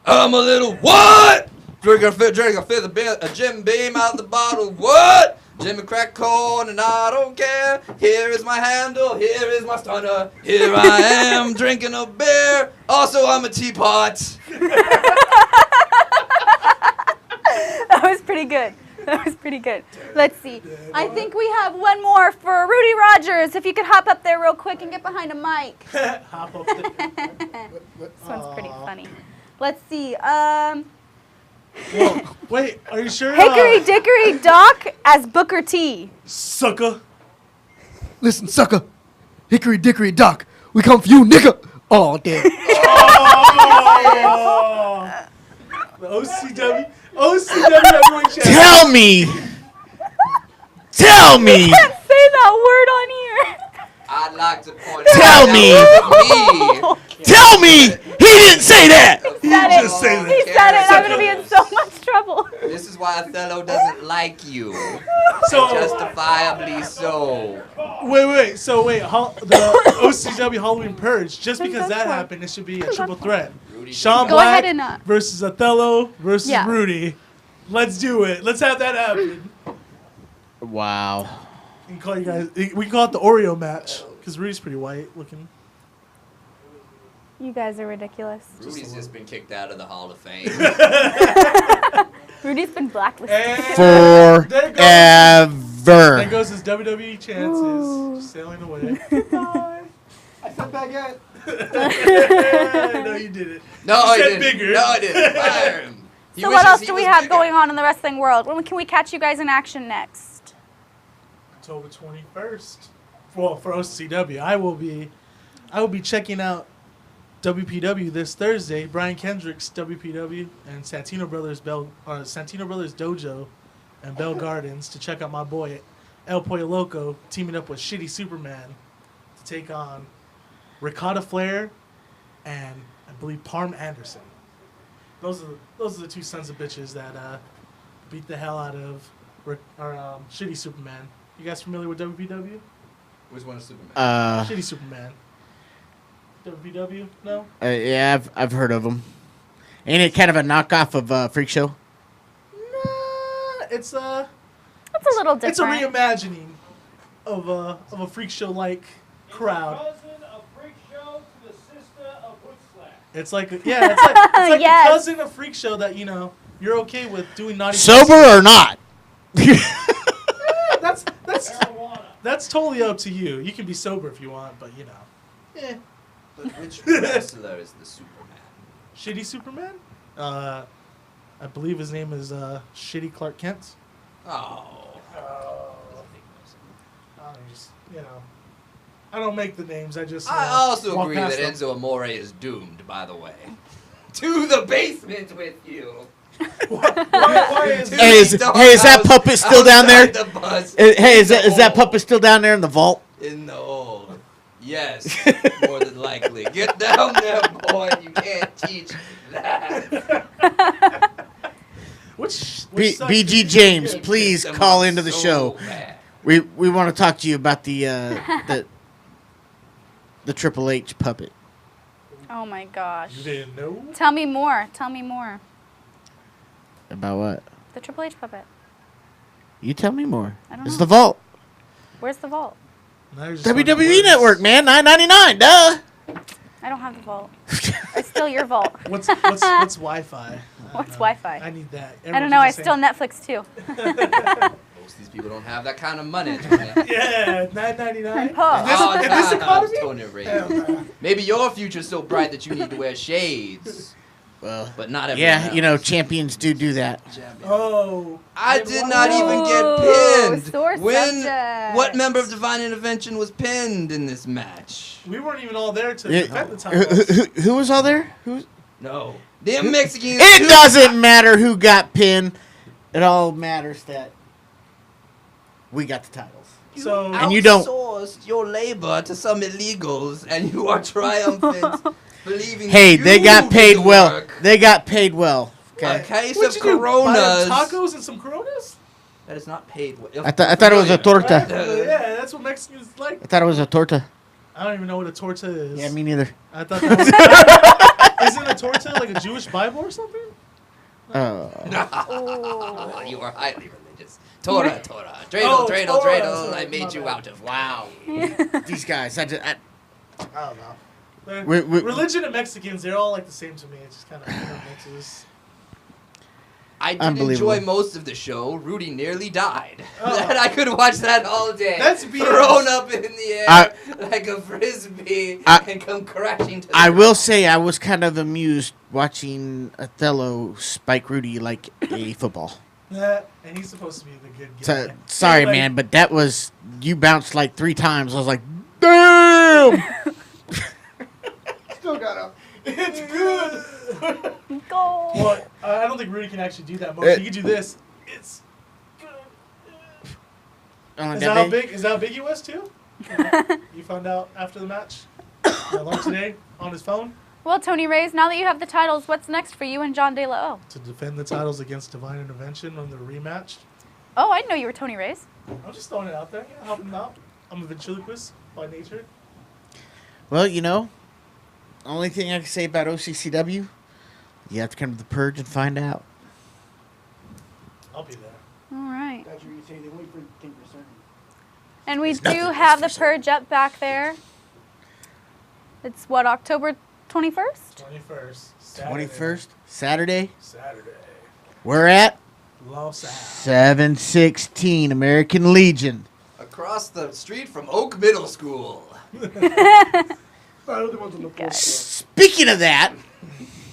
Speaker 7: I'm a little what? Drink a fifth a Jim Beam out the bottle. What? Jimmy crack corn and I don't care. Here is my handle. Here is my stunner. Here I am drinking a beer. Also, I'm a teapot.
Speaker 3: That was pretty good. That was pretty good. Let's see. I think we have one more for Rudy Rogers. If you could hop up there real quick and get behind a mic.
Speaker 1: Hop up there.
Speaker 3: This one's pretty funny. Let's see.
Speaker 1: Whoa. Wait, are you sure?
Speaker 3: Hickory Dickory Dock as Booker T.
Speaker 1: Sucker.
Speaker 2: Listen, sucker. Hickory dickory dock. We come for you, nigga. Oh, damn.
Speaker 1: Oh, The OCW heavyweight champion.
Speaker 6: Tell me.
Speaker 3: Can't say that word on here.
Speaker 7: I'd like to point
Speaker 6: Tell
Speaker 7: out
Speaker 6: me.
Speaker 7: that wasn't me.
Speaker 6: Tell me he didn't say that.
Speaker 3: He said it.
Speaker 1: just say that.
Speaker 3: He said it. I'm gonna be in so much trouble.
Speaker 7: This is why Othello doesn't like you.
Speaker 1: So
Speaker 7: Justifiably so.
Speaker 1: wait. So wait, the OCW Halloween Purge. Just because
Speaker 3: that's
Speaker 1: that
Speaker 3: fine.
Speaker 1: happened, it should be a triple threat.
Speaker 7: Rudy
Speaker 1: Sean
Speaker 3: Go
Speaker 1: Black
Speaker 3: ahead and
Speaker 1: versus Othello versus
Speaker 3: Yeah.
Speaker 1: Rudy. Let's do it. Let's have that happen.
Speaker 6: Wow.
Speaker 1: We can call you guys. We can call it the Oreo match because Rudy's pretty white looking.
Speaker 3: You guys are ridiculous.
Speaker 7: Rudy's just been kicked out of the Hall of Fame.
Speaker 3: Rudy's been blacklisted.
Speaker 1: And there
Speaker 6: Forever.
Speaker 1: goes his WWE chances
Speaker 3: Ooh.
Speaker 1: sailing away. Goodbye.
Speaker 2: I said baguette.
Speaker 1: No, you didn't.
Speaker 7: No,
Speaker 1: You
Speaker 7: I
Speaker 1: said
Speaker 7: didn't.
Speaker 1: bigger.
Speaker 7: No, I didn't. Fire him. He
Speaker 3: So what
Speaker 7: wishes
Speaker 3: else
Speaker 7: he
Speaker 3: do we
Speaker 7: was
Speaker 3: have
Speaker 7: bigger.
Speaker 3: going on in the wrestling world? When can we catch you guys in action next?
Speaker 1: October 21st. Well, for OCW, I will be checking out WPW this Thursday. Brian Kendrick's WPW and Santino Brothers Dojo and Bell Gardens to check out my boy El Pollo Loco teaming up with Shitty Superman to take on Ricotta Flair and I believe Parm Anderson. Those are the two sons of bitches that beat the hell out of Shitty Superman. You guys familiar with WPW?
Speaker 7: Which one is Superman?
Speaker 1: Shitty Superman. WPW? No?
Speaker 6: Yeah, I've heard of him. Ain't it kind of a knockoff of Freak Show?
Speaker 1: Nah, it's a
Speaker 3: That's a little different.
Speaker 1: it's a reimagining of a freak show like crowd.
Speaker 8: Cousin of Freak Show to the sister of Hood Slap.
Speaker 1: It's like it's like
Speaker 3: Yes.
Speaker 1: the cousin of freak show that you're okay with doing naughty.
Speaker 6: Sober or not?
Speaker 1: That's
Speaker 8: Marijuana.
Speaker 1: that's totally up to you. You can be sober if you want, but eh.
Speaker 7: But which wrestler is the Superman?
Speaker 1: Shitty Superman? I believe his name is Shitty Clark Kent.
Speaker 7: Oh.
Speaker 1: I don't make the names. I just.
Speaker 7: I also
Speaker 1: walk
Speaker 7: agree
Speaker 1: past
Speaker 7: that
Speaker 1: them.
Speaker 7: Enzo Amore is doomed, by the way. To the basement with you.
Speaker 1: Why is
Speaker 7: To
Speaker 6: Hey, is
Speaker 7: the
Speaker 6: that
Speaker 7: doghouse
Speaker 6: puppet still down there?
Speaker 7: outside the bus,
Speaker 6: Hey, is
Speaker 7: in the
Speaker 6: that
Speaker 7: hole.
Speaker 6: puppet still down there in the vault?
Speaker 7: In the hole. Yes, more than likely. Get down there, boy. You can't teach that.
Speaker 1: which sucks
Speaker 6: BG
Speaker 1: is-
Speaker 6: James,
Speaker 1: Yeah,
Speaker 6: please
Speaker 7: Them
Speaker 6: call
Speaker 7: up
Speaker 6: into the
Speaker 7: so
Speaker 6: show.
Speaker 7: bad.
Speaker 6: We want to talk to you about the Triple H puppet.
Speaker 3: Oh my gosh.
Speaker 1: You didn't know?
Speaker 3: Tell me more. Tell me more.
Speaker 6: About what?
Speaker 3: The Triple H puppet.
Speaker 6: You tell me more.
Speaker 3: I don't
Speaker 6: It's
Speaker 3: know.
Speaker 6: the vault.
Speaker 3: Where's the vault?
Speaker 1: Now you're just talking
Speaker 6: WWE
Speaker 1: words.
Speaker 6: Network, man. $9.99. Duh.
Speaker 3: I don't have the vault. It's still your vault.
Speaker 1: What's Wi-Fi?
Speaker 3: What's Wi-Fi?
Speaker 1: I need that.
Speaker 3: I don't know. I still Netflix too.
Speaker 7: Most of these people don't have that kind of money. Tony.
Speaker 1: Yeah, $9.99.
Speaker 3: Pause.
Speaker 7: Oh,
Speaker 1: in this
Speaker 7: nah,
Speaker 1: economy?
Speaker 7: Tony Reagan. Maybe your future's so bright that you need to wear shades,
Speaker 6: Well,
Speaker 7: but not everyone
Speaker 6: yeah,
Speaker 7: else.
Speaker 6: champions do that.
Speaker 1: Oh.
Speaker 7: I
Speaker 1: And
Speaker 7: did
Speaker 1: why-
Speaker 7: not even
Speaker 3: Ooh,
Speaker 7: get pinned.
Speaker 3: sore
Speaker 7: When?
Speaker 3: subject.
Speaker 7: What member of Divine Intervention was pinned in this match?
Speaker 1: We weren't even all there to
Speaker 6: Yeah,
Speaker 1: defend the title.
Speaker 6: who was all there? Who's?
Speaker 7: No, them Mexicans.
Speaker 6: It
Speaker 7: too.
Speaker 6: doesn't matter who got pinned. It all matters that we got the titles.
Speaker 1: So
Speaker 6: And you don't.
Speaker 7: Outsourced your labor to some illegals, and you are triumphant, believing.
Speaker 6: Hey,
Speaker 7: that
Speaker 6: they
Speaker 7: you
Speaker 6: got
Speaker 7: did
Speaker 6: paid
Speaker 7: the
Speaker 6: well.
Speaker 7: work.
Speaker 6: They got paid well.
Speaker 7: A
Speaker 6: Okay.
Speaker 7: case
Speaker 1: What'd
Speaker 7: of
Speaker 1: you do? Buy
Speaker 7: Coronas.
Speaker 1: them tacos and some Coronas?
Speaker 7: That is not paid well.
Speaker 6: I thought it was a torta.
Speaker 1: Yeah, that's what Mexicans like.
Speaker 6: I thought it was a torta.
Speaker 1: I don't even know what a torta is.
Speaker 6: Yeah, me neither.
Speaker 1: I thought that was, isn't a torta like a Jewish Bible or something?
Speaker 3: Ooh.
Speaker 7: You are highly religious. Torah. Dreidel,
Speaker 1: Oh,
Speaker 7: dreidel,
Speaker 1: Torah,
Speaker 7: dreidel.
Speaker 1: sorry,
Speaker 7: I made
Speaker 1: my
Speaker 7: you
Speaker 1: bad.
Speaker 7: out of wow.
Speaker 6: These guys. I
Speaker 1: I don't know.
Speaker 6: We-
Speaker 1: Religion and Mexicans, they're all like the same to me. It's just kind of mixes.
Speaker 7: I did
Speaker 6: Unbelievable.
Speaker 7: enjoy most of the show. Rudy nearly died.
Speaker 1: Oh.
Speaker 7: That I could watch that all day.
Speaker 1: That's BS.
Speaker 7: thrown up in the air
Speaker 6: I-
Speaker 7: like a frisbee
Speaker 6: I-
Speaker 7: and come crashing to the
Speaker 6: I will
Speaker 7: ground.
Speaker 6: say I was kind of amused watching Othello spike Rudy like a football.
Speaker 1: And he's supposed to be the good guy.
Speaker 6: Sorry,
Speaker 1: Like,
Speaker 6: man, but that was you bounced like 3 times. I was like, damn.
Speaker 2: Still got up.
Speaker 1: It's good.
Speaker 3: goal.
Speaker 1: Well, I don't think Rudy can actually do that motion. He can do this. It's good. Is that how big? Is that how big he was too? You found out after the match. I learned today on his phone.
Speaker 3: Well, Tony Reyes, now that you have the titles, what's next for you and John De La O?
Speaker 1: To defend the titles against Divine Intervention on the rematch.
Speaker 3: Oh, I didn't know you were Tony Reyes.
Speaker 1: I'm just throwing it out there, helping him out. I'm a ventriloquist by nature.
Speaker 6: Well, only thing I can say about OCCW, you have to come to the purge and find out.
Speaker 1: I'll be there.
Speaker 3: All right.
Speaker 2: That's what you say. They wait for things for certain.
Speaker 3: And we
Speaker 6: There's nothing
Speaker 3: do
Speaker 6: else
Speaker 3: have
Speaker 6: for
Speaker 3: the purge up back there. It's what, October 21st?
Speaker 1: 21st. Saturday.
Speaker 6: 21st, Saturday.
Speaker 1: Saturday.
Speaker 6: We're at
Speaker 1: Los Angeles.
Speaker 6: 716 American Legion.
Speaker 7: Across the street from Oak Middle School.
Speaker 6: Speaking of that,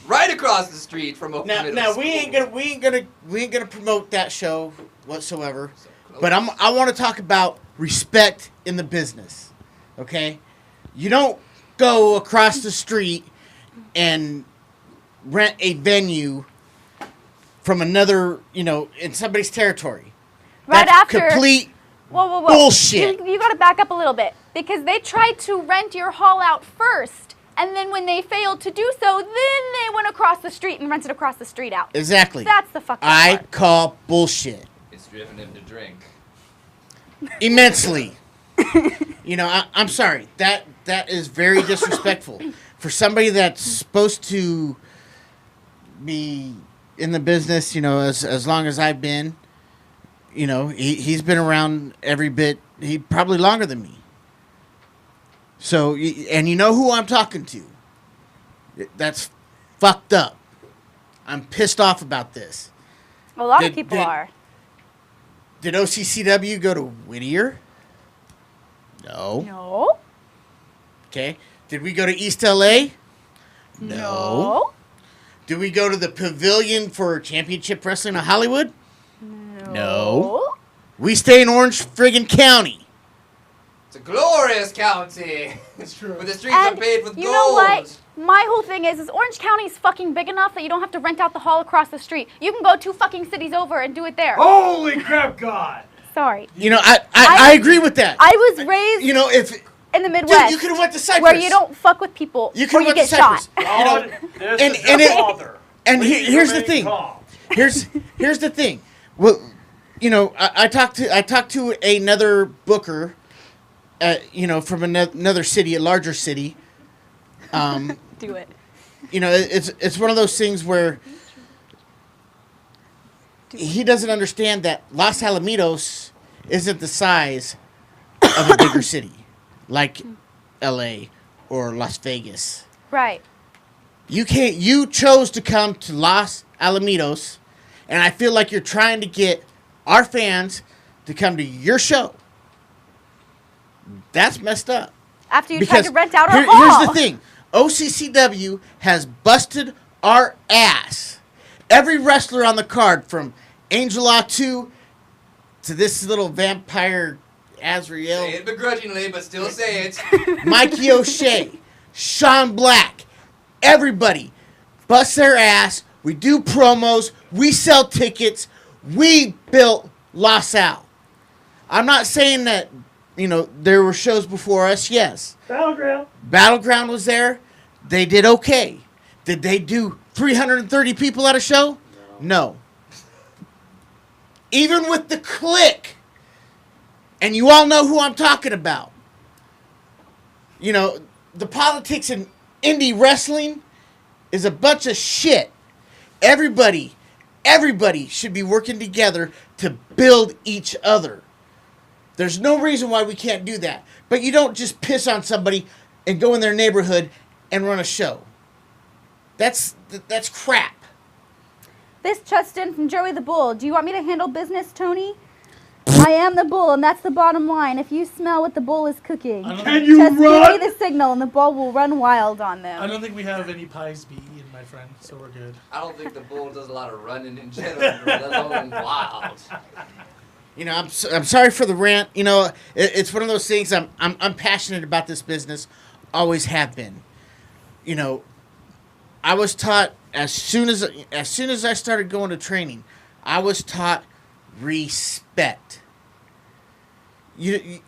Speaker 7: Right across the street from Oak Middle
Speaker 6: now
Speaker 7: School.
Speaker 6: we ain't gonna promote that show whatsoever. But I want to talk about respect in the business. Okay, you don't go across the street and rent a venue from another, in somebody's territory.
Speaker 3: Right
Speaker 6: That's
Speaker 3: after.
Speaker 6: complete
Speaker 3: Whoa.
Speaker 6: bullshit.
Speaker 3: You got to back up a little bit because they tried to rent your hall out first, and then when they failed to do so, then they went across the street and rented across the street out.
Speaker 6: Exactly.
Speaker 3: That's the fucked up
Speaker 6: I
Speaker 3: part.
Speaker 6: call bullshit.
Speaker 7: It's driven him to drink.
Speaker 6: Immensely. I'm sorry. That is very disrespectful for somebody that's supposed to be in the business. As long as I've been. He's been around every bit. He probably longer than me. So, and you know who I'm talking to. That's fucked up. I'm pissed off about this.
Speaker 3: A lot of people are.
Speaker 6: Did OCCW go to Whittier? No.
Speaker 3: No.
Speaker 6: Okay. Did we go to East LA?
Speaker 3: No.
Speaker 6: Did we go to the Pavilion for Championship Wrestling in Hollywood? No. We stay in Orange friggin' County.
Speaker 7: It's a glorious county.
Speaker 1: It's true.
Speaker 7: Where the streets are
Speaker 3: And
Speaker 7: paved with
Speaker 3: you
Speaker 7: gold.
Speaker 3: know what? My whole thing is Orange County is fucking big enough that you don't have to rent out the hall across the street. You can go 2 fucking cities over and do it there.
Speaker 8: Holy crap, God!
Speaker 3: Sorry.
Speaker 6: I agree with that.
Speaker 3: I was raised
Speaker 6: If
Speaker 3: in the Midwest.
Speaker 6: dude, you could have went to Cyprus.
Speaker 3: where you don't fuck with people
Speaker 6: You
Speaker 3: or
Speaker 6: could've
Speaker 3: you
Speaker 6: went to
Speaker 3: get shot.
Speaker 6: Cyprus.
Speaker 8: God, this
Speaker 6: and-
Speaker 8: is
Speaker 6: and
Speaker 8: your
Speaker 6: it-
Speaker 8: father.
Speaker 6: And
Speaker 8: Please
Speaker 6: here's the
Speaker 8: remain
Speaker 6: thing.
Speaker 8: calm.
Speaker 6: Here's the thing. Well, I talked to another booker, from another city, a larger city.
Speaker 3: Do it.
Speaker 6: It's one of those things where he doesn't understand that Los Alamitos isn't the size of a bigger city like L.A. or Las Vegas.
Speaker 3: Right.
Speaker 6: You chose to come to Los Alamitos, and I feel like you're trying to get our fans to come to your show. That's messed up.
Speaker 3: After you
Speaker 6: Because
Speaker 3: tried to rent out our hall.
Speaker 6: here's the thing. OCCW has busted our ass. Every wrestler on the card, from Angel Atu to this little vampire Azrael,
Speaker 7: Say it begrudgingly, but still say it.
Speaker 6: Mikey O'Shea, Sean Black, everybody bust their ass. We do promos. We sell tickets. We built Los Al. I'm not saying that, there were shows before us. Yes.
Speaker 8: Battleground.
Speaker 6: Battleground was there. They did okay. Did they do 330 people at a show? No. Even with the Click, and you all know who I'm talking about. The politics in indie wrestling is a bunch of shit. Everybody should be working together to build each other. There's no reason why we can't do that. But you don't just piss on somebody and go in their neighborhood and run a show. That's crap.
Speaker 3: This Justin from Joey the Bull. Do you want me to handle business, Tony? I am the bull, and that's the bottom line. If you smell what the bull is cooking,
Speaker 8: Can you
Speaker 3: just
Speaker 8: run?
Speaker 3: give me the signal, and the bull will run wild on
Speaker 1: I
Speaker 3: them.
Speaker 1: don't think we have any pies to be eaten, my friend, so we're good.
Speaker 7: I don't think the bull does a lot of running in general, let alone wild.
Speaker 6: I'm sorry for the rant. It's one of those things. I'm passionate about this business. Always have been. I was taught as soon as I started going to training, I was taught respect. You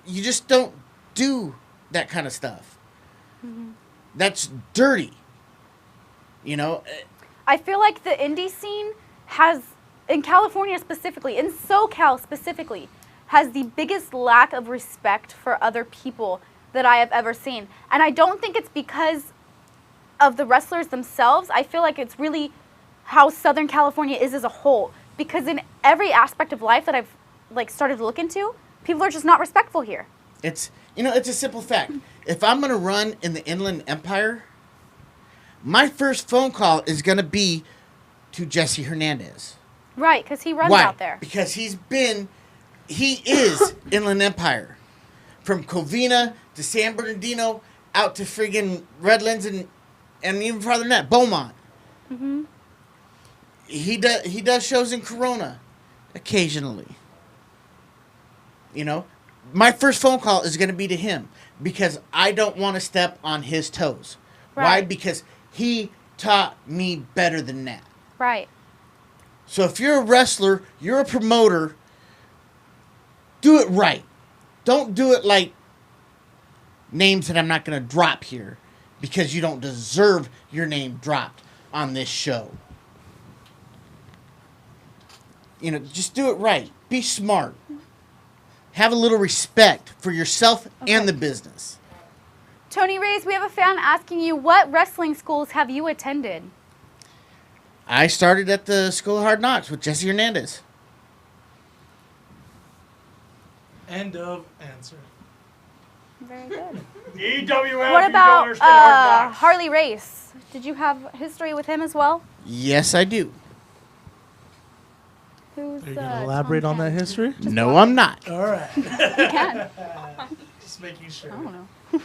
Speaker 6: just don't do that kind of stuff.
Speaker 3: Mm-hmm.
Speaker 6: That's dirty. You know,
Speaker 3: I feel like the indie scene has, in California specifically, in SoCal specifically, has the biggest lack of respect for other people that I have ever seen. And I don't think it's because of the wrestlers themselves. I feel like it's really how Southern California is as a whole. Because in every aspect of life that I've like started to look into, people are just not respectful here.
Speaker 6: it's a simple fact. If I'm gonna run in the Inland Empire, my first phone call is gonna be to Jesse Hernandez.
Speaker 3: Right, because he runs
Speaker 6: Why?
Speaker 3: out there.
Speaker 6: Because he is Inland Empire. From Covina to San Bernardino, out to friggin' Redlands and even farther than that, Beaumont.
Speaker 3: Mm-hmm.
Speaker 6: He does shows in Corona occasionally. You know, my first phone call is going to be to him because I don't want to step on his toes. Why?
Speaker 3: Right.
Speaker 6: Because he taught me better than that.
Speaker 3: Right.
Speaker 6: So if you're a wrestler, you're a promoter, do it right. Don't do it like names that I'm not going to drop here because you don't deserve your name dropped on this show. You know, just do it right. Be smart. Have a little respect for yourself and the business.
Speaker 3: Tony Reyes, we have a fan asking you, what wrestling schools have you attended?
Speaker 6: I started at the School of Hard Knocks with Jesse Hernandez.
Speaker 1: End of answer.
Speaker 3: Very good.
Speaker 8: EWF,
Speaker 3: What
Speaker 8: you don't
Speaker 3: about
Speaker 8: understand hard knocks.
Speaker 3: Harley Race? Did you have history with him as well?
Speaker 6: Yes, I do.
Speaker 3: Who's
Speaker 1: Are you going to elaborate
Speaker 3: Tom
Speaker 1: on that
Speaker 3: Ken?
Speaker 1: history?
Speaker 6: No, I'm not.
Speaker 1: All right.
Speaker 3: You can.
Speaker 1: Just making sure.
Speaker 3: I don't know.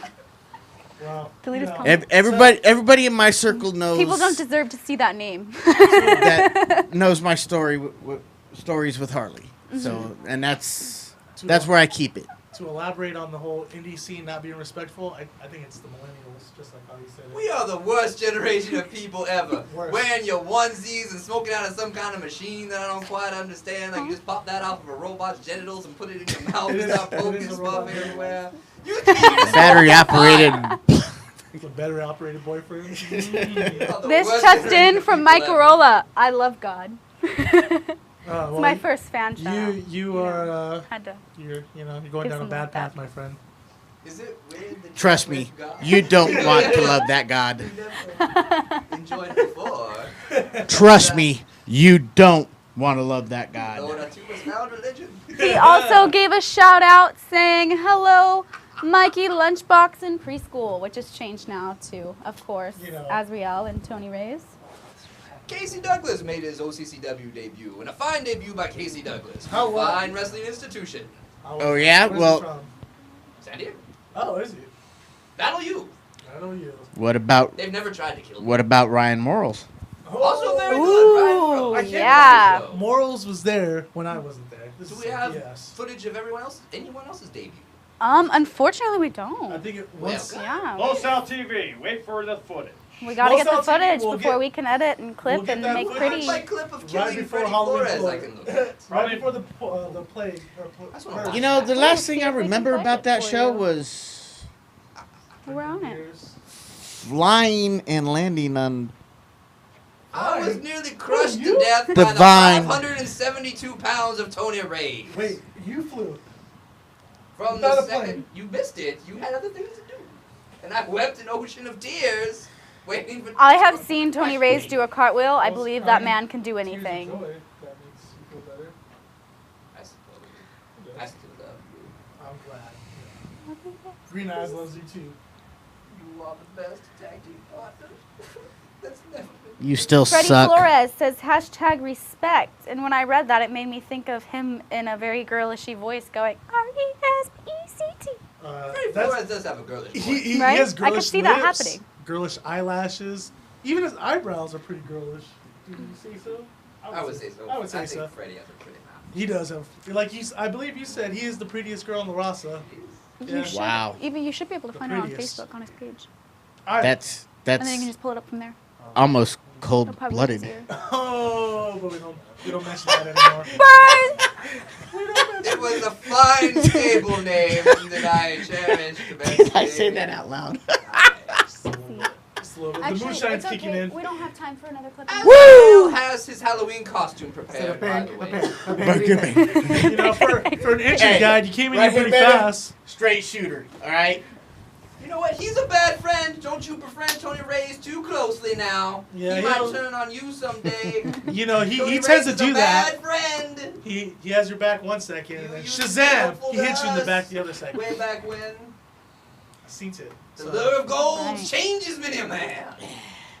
Speaker 1: Well,
Speaker 3: Delete his
Speaker 1: you know,
Speaker 3: comment.
Speaker 6: Everybody in my circle knows
Speaker 3: People don't deserve to see that name.
Speaker 6: that knows my stories with Harley. So, and that's where I keep it.
Speaker 1: To elaborate on the whole indie scene not being respectful, I think it's the millennials, just like how you said it.
Speaker 7: We are the worst generation of people ever.
Speaker 1: Worst.
Speaker 7: Wearing your onesies and smoking out of some kind of machine that I don't quite understand. Like you just pop that off of a robot's genitals and put it in your mouth
Speaker 1: It
Speaker 7: and
Speaker 1: is-
Speaker 7: start
Speaker 1: it
Speaker 7: poking
Speaker 1: is a
Speaker 7: stuff
Speaker 1: robot.
Speaker 7: everywhere. You think you just
Speaker 6: Battery operated.
Speaker 1: The better operated boyfriend.
Speaker 7: are the
Speaker 3: This
Speaker 7: worst
Speaker 3: just
Speaker 7: generation
Speaker 3: in
Speaker 7: of
Speaker 3: from
Speaker 7: people
Speaker 3: Mike
Speaker 7: ever.
Speaker 3: Corolla. I love God. It's
Speaker 1: Well,
Speaker 3: my first fan shout.
Speaker 1: You are
Speaker 3: Had to.
Speaker 1: you're going
Speaker 3: Give
Speaker 1: down a
Speaker 3: some
Speaker 1: bad
Speaker 3: love
Speaker 1: path,
Speaker 3: back.
Speaker 1: my friend.
Speaker 7: Is it weird that
Speaker 6: Trust
Speaker 7: you
Speaker 6: me,
Speaker 7: with God?
Speaker 6: you don't want to love that God.
Speaker 7: You never enjoyed before.
Speaker 6: Trust me, you don't want to love that
Speaker 7: Oh,
Speaker 6: God.
Speaker 7: that you was found religion.
Speaker 3: He also gave a shout out saying, hello, Mikey Lunchbox in Preschool, which has changed now to, of course,
Speaker 1: You know.
Speaker 3: Azriel and Tony Reyes.
Speaker 7: Casey Douglas made his OCCW debut, and a fine debut by Casey Douglas.
Speaker 1: How
Speaker 7: From a
Speaker 1: well?
Speaker 7: fine wrestling institution.
Speaker 6: Oh, yeah?
Speaker 1: Where's
Speaker 6: Well-
Speaker 1: he from?
Speaker 7: San Diego.
Speaker 1: Oh, is he?
Speaker 7: Battle you.
Speaker 1: I know you.
Speaker 6: What about
Speaker 7: They've never tried to kill me.
Speaker 6: Ryan Morals?
Speaker 7: Also very
Speaker 3: Ooh,
Speaker 7: good. Ryan Morrow.
Speaker 1: I can't
Speaker 3: yeah.
Speaker 7: believe so.
Speaker 1: Morals was there when I wasn't there. This
Speaker 7: Do
Speaker 1: is
Speaker 7: we have
Speaker 1: yes.
Speaker 7: footage of anyone else's debut?
Speaker 3: Unfortunately we
Speaker 1: I
Speaker 3: don't.
Speaker 1: think it
Speaker 7: Well,
Speaker 1: was.
Speaker 3: Yeah.
Speaker 8: Los Al TV, wait for the footage.
Speaker 3: We gotta get the
Speaker 1: Most of the
Speaker 3: footage
Speaker 1: we'll
Speaker 3: before
Speaker 1: get-
Speaker 3: we can edit and clip
Speaker 1: we'll get
Speaker 3: and
Speaker 1: that
Speaker 3: make
Speaker 1: footage.
Speaker 3: pretty.
Speaker 7: My clip of
Speaker 1: Right
Speaker 7: killing
Speaker 1: before
Speaker 7: Freddie
Speaker 1: Halloween
Speaker 7: Flores I
Speaker 1: Flores.
Speaker 7: can look at.
Speaker 1: Right before the plague.
Speaker 7: That's what I'm
Speaker 6: You know, the
Speaker 3: We'll
Speaker 6: last
Speaker 3: see
Speaker 6: thing I
Speaker 3: if we can
Speaker 6: remember
Speaker 3: play
Speaker 6: about
Speaker 3: it
Speaker 6: that
Speaker 3: for
Speaker 6: show
Speaker 3: you.
Speaker 6: was
Speaker 3: We're on it.
Speaker 1: Years.
Speaker 6: flying and landing on.
Speaker 7: I was nearly crushed
Speaker 1: you?
Speaker 7: to death by the
Speaker 6: Divine.
Speaker 7: 572 pounds of Tony Reyes.
Speaker 1: Wait, you flew.
Speaker 7: From
Speaker 1: Without
Speaker 7: the
Speaker 1: a plane.
Speaker 7: second you missed it, you had other things to do. And I wept an ocean of tears waiting for.
Speaker 3: I have seen Tony Reyes do a cartwheel. I believe that man can do
Speaker 1: Tears of
Speaker 3: anything.
Speaker 1: joy. That makes you feel better.
Speaker 7: I suppose. I still love you.
Speaker 1: I'm glad. Green Eyes loves you too.
Speaker 7: You are the best tag team partner. That's never been.
Speaker 6: You still
Speaker 3: Freddie
Speaker 6: suck.
Speaker 3: Flores says hashtag respect. And when I read that, it made me think of him in a very girlishy voice going, R-E-S-P-E-C-T.
Speaker 7: Freddie Flores does have a girlish voice.
Speaker 1: He
Speaker 3: Right?
Speaker 1: has
Speaker 3: I
Speaker 1: girlish
Speaker 3: could see that
Speaker 1: lips,
Speaker 3: happening.
Speaker 1: girlish eyelashes. Even his eyebrows are pretty girlish. Did you say so?
Speaker 7: I would say so.
Speaker 1: I would say
Speaker 7: I
Speaker 1: so.
Speaker 7: think Freddie has a pretty mouth.
Speaker 1: He does have, I believe you said he is the prettiest girl in the Rasa.
Speaker 3: You
Speaker 1: Yeah.
Speaker 3: should,
Speaker 6: Wow.
Speaker 3: Even you should be able to
Speaker 1: The
Speaker 3: find her on
Speaker 1: prettiest.
Speaker 3: Facebook on his page.
Speaker 6: That's
Speaker 3: And then you can just pull it up from there.
Speaker 6: almost cold
Speaker 3: He'll probably
Speaker 6: blooded.
Speaker 3: lose you.
Speaker 1: Oh, but we don't mention that anymore.
Speaker 3: Burn!
Speaker 7: It was a fine table name that I cherished immensely.
Speaker 6: I say that out loud.
Speaker 1: Just a little bit. The
Speaker 3: Actually,
Speaker 1: moonshine's
Speaker 3: it's
Speaker 1: kicking
Speaker 3: okay.
Speaker 1: in.
Speaker 3: We don't have time for another clip.
Speaker 7: Woo! Has his Halloween costume prepared, by the way.
Speaker 1: You know, for an injury
Speaker 6: Hey,
Speaker 1: guy, you came in
Speaker 6: right
Speaker 1: here
Speaker 6: here,
Speaker 1: pretty
Speaker 6: baby.
Speaker 1: fast.
Speaker 6: Straight shooter. All right.
Speaker 7: You know what? He's a bad friend. Don't you befriend Tony Reyes too closely now.
Speaker 1: Yeah,
Speaker 7: he
Speaker 1: he
Speaker 7: might
Speaker 1: don't-
Speaker 7: turn on you someday.
Speaker 1: You know, he
Speaker 7: Tony
Speaker 1: tends
Speaker 7: Reyes
Speaker 1: to
Speaker 7: is
Speaker 1: do
Speaker 7: a
Speaker 1: that.
Speaker 7: bad friend.
Speaker 1: He has your back 1 second, and then
Speaker 7: You
Speaker 1: Shazam!
Speaker 7: helpful
Speaker 1: He
Speaker 7: to
Speaker 1: hits you in the
Speaker 7: us
Speaker 1: back the other second.
Speaker 7: Way back when.
Speaker 1: I seen it.
Speaker 7: The
Speaker 1: So,
Speaker 7: lure of gold
Speaker 3: Right.
Speaker 7: changes many a man.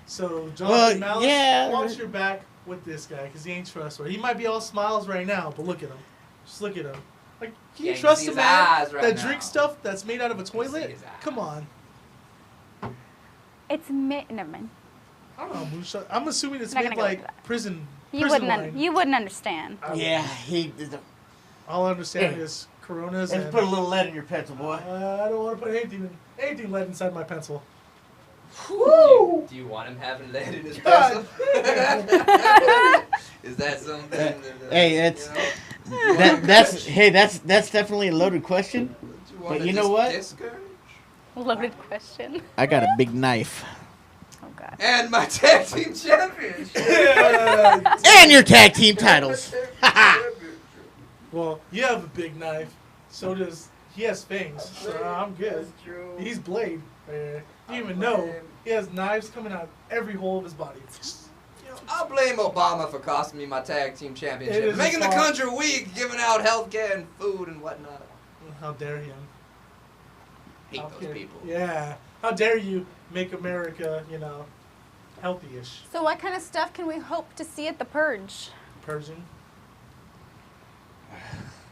Speaker 1: so Jonathan
Speaker 6: Well,
Speaker 1: Malice,
Speaker 6: yeah.
Speaker 1: watch your back with this guy, because he ain't trustworthy. He might be all smiles right now, but look at him. Just look at him. Like, can
Speaker 7: Yeah,
Speaker 1: you
Speaker 7: you
Speaker 1: trust
Speaker 7: see
Speaker 1: a
Speaker 7: his
Speaker 1: man
Speaker 7: eyes right
Speaker 1: that
Speaker 7: now.
Speaker 1: drinks stuff that's made out of a
Speaker 7: see
Speaker 1: toilet?
Speaker 7: his eyes.
Speaker 1: Come on.
Speaker 3: It's never mind.
Speaker 1: I don't know, Moonshine. I'm assuming it's
Speaker 3: Not
Speaker 1: made
Speaker 3: gonna go
Speaker 1: like
Speaker 3: into that.
Speaker 1: prison
Speaker 3: You
Speaker 1: wine.
Speaker 3: wouldn't understand.
Speaker 6: Yeah, he.
Speaker 1: All I understand
Speaker 6: Hey.
Speaker 1: is Coronas
Speaker 6: Let's
Speaker 1: and
Speaker 6: put a little lead in your pencil, boy.
Speaker 1: I don't want to put anything lead inside my pencil.
Speaker 7: Do you want him having lead in his
Speaker 1: God.
Speaker 7: pencil? Is that something?
Speaker 6: Hey, it's
Speaker 7: you know?
Speaker 6: that's definitely a loaded question.
Speaker 7: Do you wanna
Speaker 6: But you know
Speaker 7: just
Speaker 6: what?
Speaker 7: discourage?
Speaker 3: Loaded question.
Speaker 6: I got a big knife.
Speaker 3: Oh god.
Speaker 7: And my tag team championship.
Speaker 6: And your tag team titles.
Speaker 1: Well, you have a big knife. So does he has fangs. So I'm good.
Speaker 7: That's true.
Speaker 1: He's Blade. You don't even know he has knives coming out every hole of his body.
Speaker 7: I blame Obama for costing me my tag team
Speaker 1: It
Speaker 7: championship,
Speaker 1: is
Speaker 7: making the
Speaker 1: his fault.
Speaker 7: country weak, giving out health care and food and whatnot.
Speaker 1: How dare him?
Speaker 7: Hate
Speaker 1: How
Speaker 7: those
Speaker 1: dare-
Speaker 7: people.
Speaker 1: Yeah. How dare you make America, healthy-ish?
Speaker 3: So what kind of stuff can we hope to see at the purge?
Speaker 1: Persian.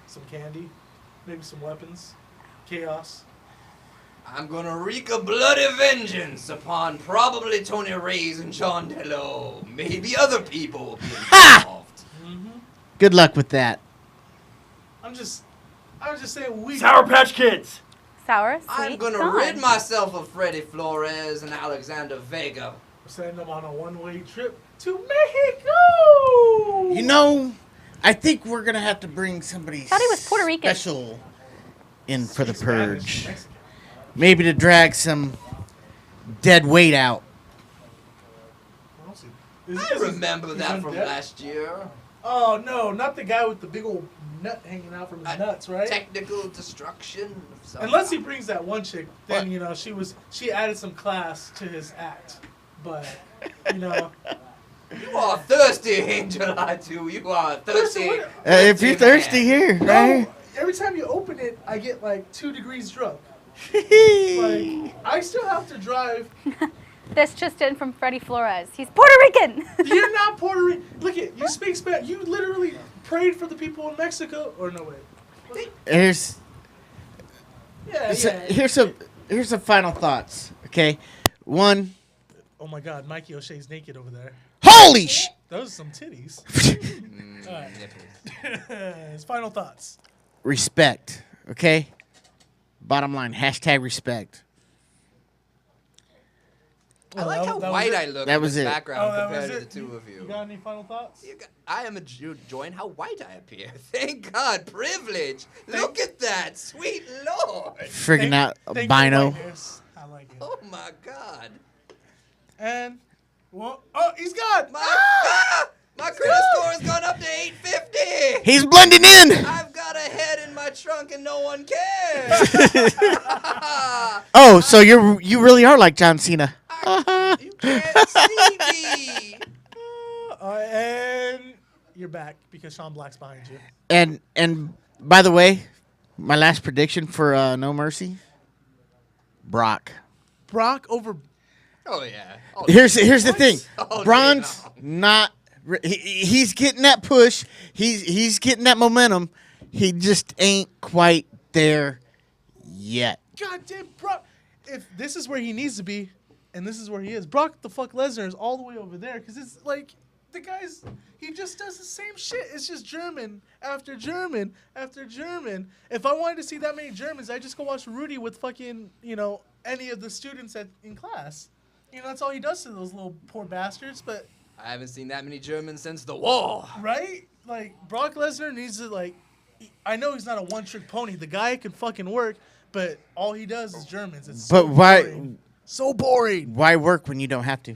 Speaker 1: Some candy. Maybe some weapons. Chaos.
Speaker 7: I'm gonna wreak a bloody vengeance upon probably Tony Reyes and John Dello. Maybe other people will be involved.
Speaker 6: Good luck with that.
Speaker 1: I was just saying we.
Speaker 8: Sour Patch Kids.
Speaker 3: Sour, sweet,
Speaker 7: I'm gonna
Speaker 3: gone.
Speaker 7: rid myself of Freddy Flores and Alexander Vega.
Speaker 1: Send them on a one-way trip to Mexico.
Speaker 6: You know, I think we're gonna have to bring somebody
Speaker 3: Thought he was Puerto Rican.
Speaker 6: special in for the
Speaker 1: Speak Spanish,
Speaker 6: purge.
Speaker 1: Mexican.
Speaker 6: Maybe to drag some dead weight out.
Speaker 1: I don't see- Is
Speaker 7: I
Speaker 1: this-
Speaker 7: remember
Speaker 1: he's
Speaker 7: that from
Speaker 1: undead?
Speaker 7: last year.
Speaker 1: Oh no, not the guy with the big old nut hanging out from his nuts, right?
Speaker 7: Technical destruction. Of some
Speaker 1: Unless he
Speaker 7: kind.
Speaker 1: brings that one chick, then she added some class to his act. But
Speaker 7: You are thirsty, Angel. I do. You are thirsty.
Speaker 1: Listen,
Speaker 6: If you're thirsty, here,
Speaker 1: no,
Speaker 6: right
Speaker 1: every time you open it, I get like 2 degrees drunk.
Speaker 6: here.
Speaker 1: Like I still have to drive.
Speaker 3: This just in from Freddy Flores. He's Puerto Rican.
Speaker 1: You're not Puerto Rican. Look at you speak Spanish. You literally prayed for the people in Mexico. Or no way.
Speaker 6: Here's
Speaker 1: Yeah,
Speaker 6: so
Speaker 1: yeah.
Speaker 6: here's some final thoughts. Okay, one.
Speaker 1: Oh my God, Mikey O'Shea's naked over there.
Speaker 6: Holy sh!
Speaker 1: Those are some titties. Alright. His final thoughts.
Speaker 6: Respect. Okay. Bottom line. # respect.
Speaker 7: I like how
Speaker 1: that was
Speaker 7: white
Speaker 1: it?
Speaker 7: I look
Speaker 6: That
Speaker 7: in
Speaker 6: was
Speaker 7: this
Speaker 6: it.
Speaker 7: background
Speaker 1: Oh, that
Speaker 7: compared
Speaker 1: was
Speaker 7: to
Speaker 1: it?
Speaker 7: the two of
Speaker 1: You got any final thoughts?
Speaker 7: I am enjoying how white I appear. Thank God, privilege. Look at that, sweet Lord.
Speaker 6: Friggin' out
Speaker 1: Thank you,
Speaker 6: albino.
Speaker 1: whiteness. I like it.
Speaker 7: Oh my God.
Speaker 1: And he's gone.
Speaker 7: My credit score has gone up to 850.
Speaker 6: He's blending in.
Speaker 7: I've got a head in my trunk and no one cares.
Speaker 6: Oh, so you really are like John Cena.
Speaker 7: You can't see me.
Speaker 1: And you're back because Sean Black's behind you.
Speaker 6: And by the way, my last prediction for No Mercy. Brock.
Speaker 1: Brock over.
Speaker 7: Oh yeah. Oh,
Speaker 6: Here's the thing.
Speaker 7: Oh,
Speaker 6: Braun's
Speaker 7: no.
Speaker 6: not. He's getting that push. He's getting that momentum. He just ain't quite there yet.
Speaker 1: God damn, Brock. If this is where he needs to be, and this is where he is, Brock the fuck Lesnar is all the way over there because it's like the guy's. He just does the same shit. It's just German after German after German. If I wanted to see that many Germans, I just go watch Rudy with fucking any of the students in class. That's all he does to those little poor bastards. But
Speaker 7: I haven't seen that many Germans since the war.
Speaker 1: Right? Like, Brock Lesnar needs to, like, I know he's not a one-trick pony. The guy can fucking work, but all he does is Germans. It's so boring. So boring.
Speaker 6: Why work when you don't have to?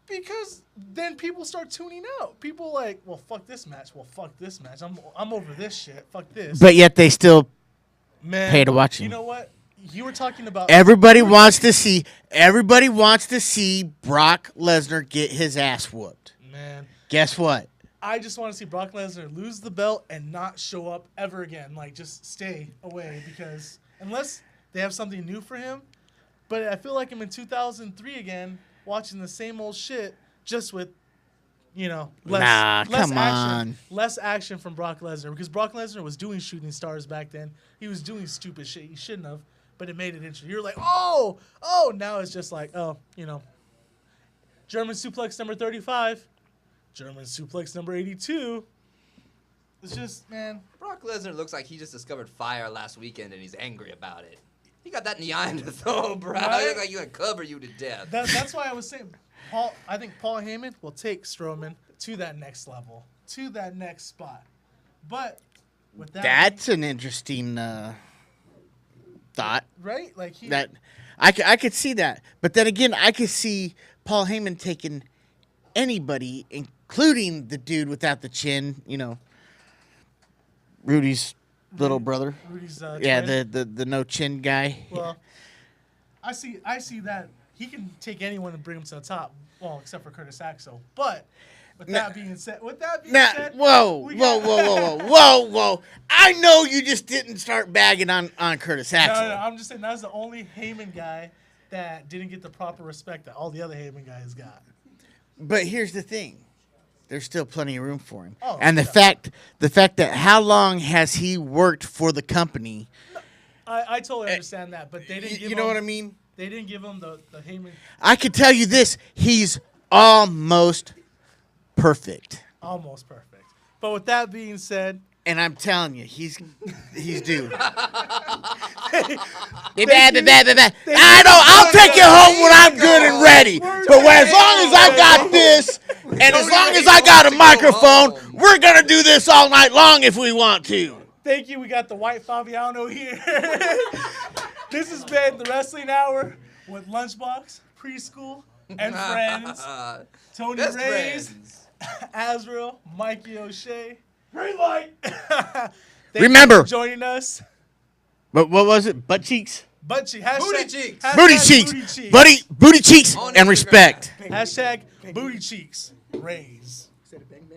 Speaker 1: Because then people start tuning out. People like, well, fuck this match. Well, fuck this match. I'm over this shit. Fuck this.
Speaker 6: But yet they still
Speaker 1: Man,
Speaker 6: pay to watch him.
Speaker 1: You know what? You were talking about
Speaker 6: Everybody wants to see Brock Lesnar get his ass whooped.
Speaker 1: Man,
Speaker 6: Guess what?
Speaker 1: I just want to see Brock Lesnar lose the belt and not show up ever again. Like, just stay away because unless they have something new for him. But I feel like I'm in 2003 again, watching the same old shit, just with, less
Speaker 6: come
Speaker 1: action,
Speaker 6: on.
Speaker 1: less action from Brock Lesnar because Brock Lesnar was doing shooting stars back then. He was doing stupid shit he shouldn't have, but it made it interesting. You're like, oh, now it's just like, German suplex number 35. German suplex number 82. It's just, man.
Speaker 7: Brock Lesnar looks like he just discovered fire last weekend and he's angry about it. He got that in the eye to throw, bro.
Speaker 1: Right?
Speaker 7: He look like you gonna cover you to death.
Speaker 1: That's why I was saying, I think Paul Heyman will take Strowman to that next level, to that next spot. But with that,
Speaker 6: That's an interesting thought.
Speaker 1: right? Like
Speaker 6: I could see that, but then again, I could see Paul Heyman taking anybody, including the dude without the chin. Rudy's little brother.
Speaker 1: Rudy's
Speaker 6: Yeah,
Speaker 1: twin.
Speaker 6: the no chin guy.
Speaker 1: Well, I see that he can take anyone and bring them to the top. Well, except for Curtis Axel. But with that being said,
Speaker 6: Whoa. I know you just didn't start bagging on Curtis Axel.
Speaker 1: No, I'm just saying that's the only Heyman guy that didn't get the proper respect that all the other Heyman guys got.
Speaker 6: But here's the thing. There's still plenty of room for him.
Speaker 1: Oh,
Speaker 6: and the fact that how long has he worked for the company?
Speaker 1: I totally understand that, but they didn't give
Speaker 6: You know
Speaker 1: him,
Speaker 6: what I mean?
Speaker 1: They didn't give him the Heyman
Speaker 6: I can tell you this, he's almost perfect.
Speaker 1: almost perfect. But with that being said,
Speaker 6: And I'm telling you, he's due. I know, I'll take you home when I'm good and ready. But as long as I got this, and as long as I got a microphone, we're going to do this all night long if we want to.
Speaker 1: thank you. We got the white Fabiano here. This has been the Wrestling Hour with Lunchbox, Preschool, and friends. Tony
Speaker 7: Best
Speaker 1: Reyes,
Speaker 7: friends.
Speaker 1: Azrael, Mikey O'Shea.
Speaker 8: Green light.
Speaker 1: Thank
Speaker 6: Remember-
Speaker 1: you for joining us.
Speaker 6: But what was it? Butt cheeks?
Speaker 1: Butt cheek. Hashtag,
Speaker 7: Booty cheeks.
Speaker 1: hashtag
Speaker 6: Booty cheeks.
Speaker 1: Booty cheeks.
Speaker 6: Booty cheeks
Speaker 7: On
Speaker 6: and
Speaker 7: Instagram.
Speaker 6: respect.
Speaker 1: Hashtag booty cheeks. Raise.
Speaker 2: Said it, bang, bang.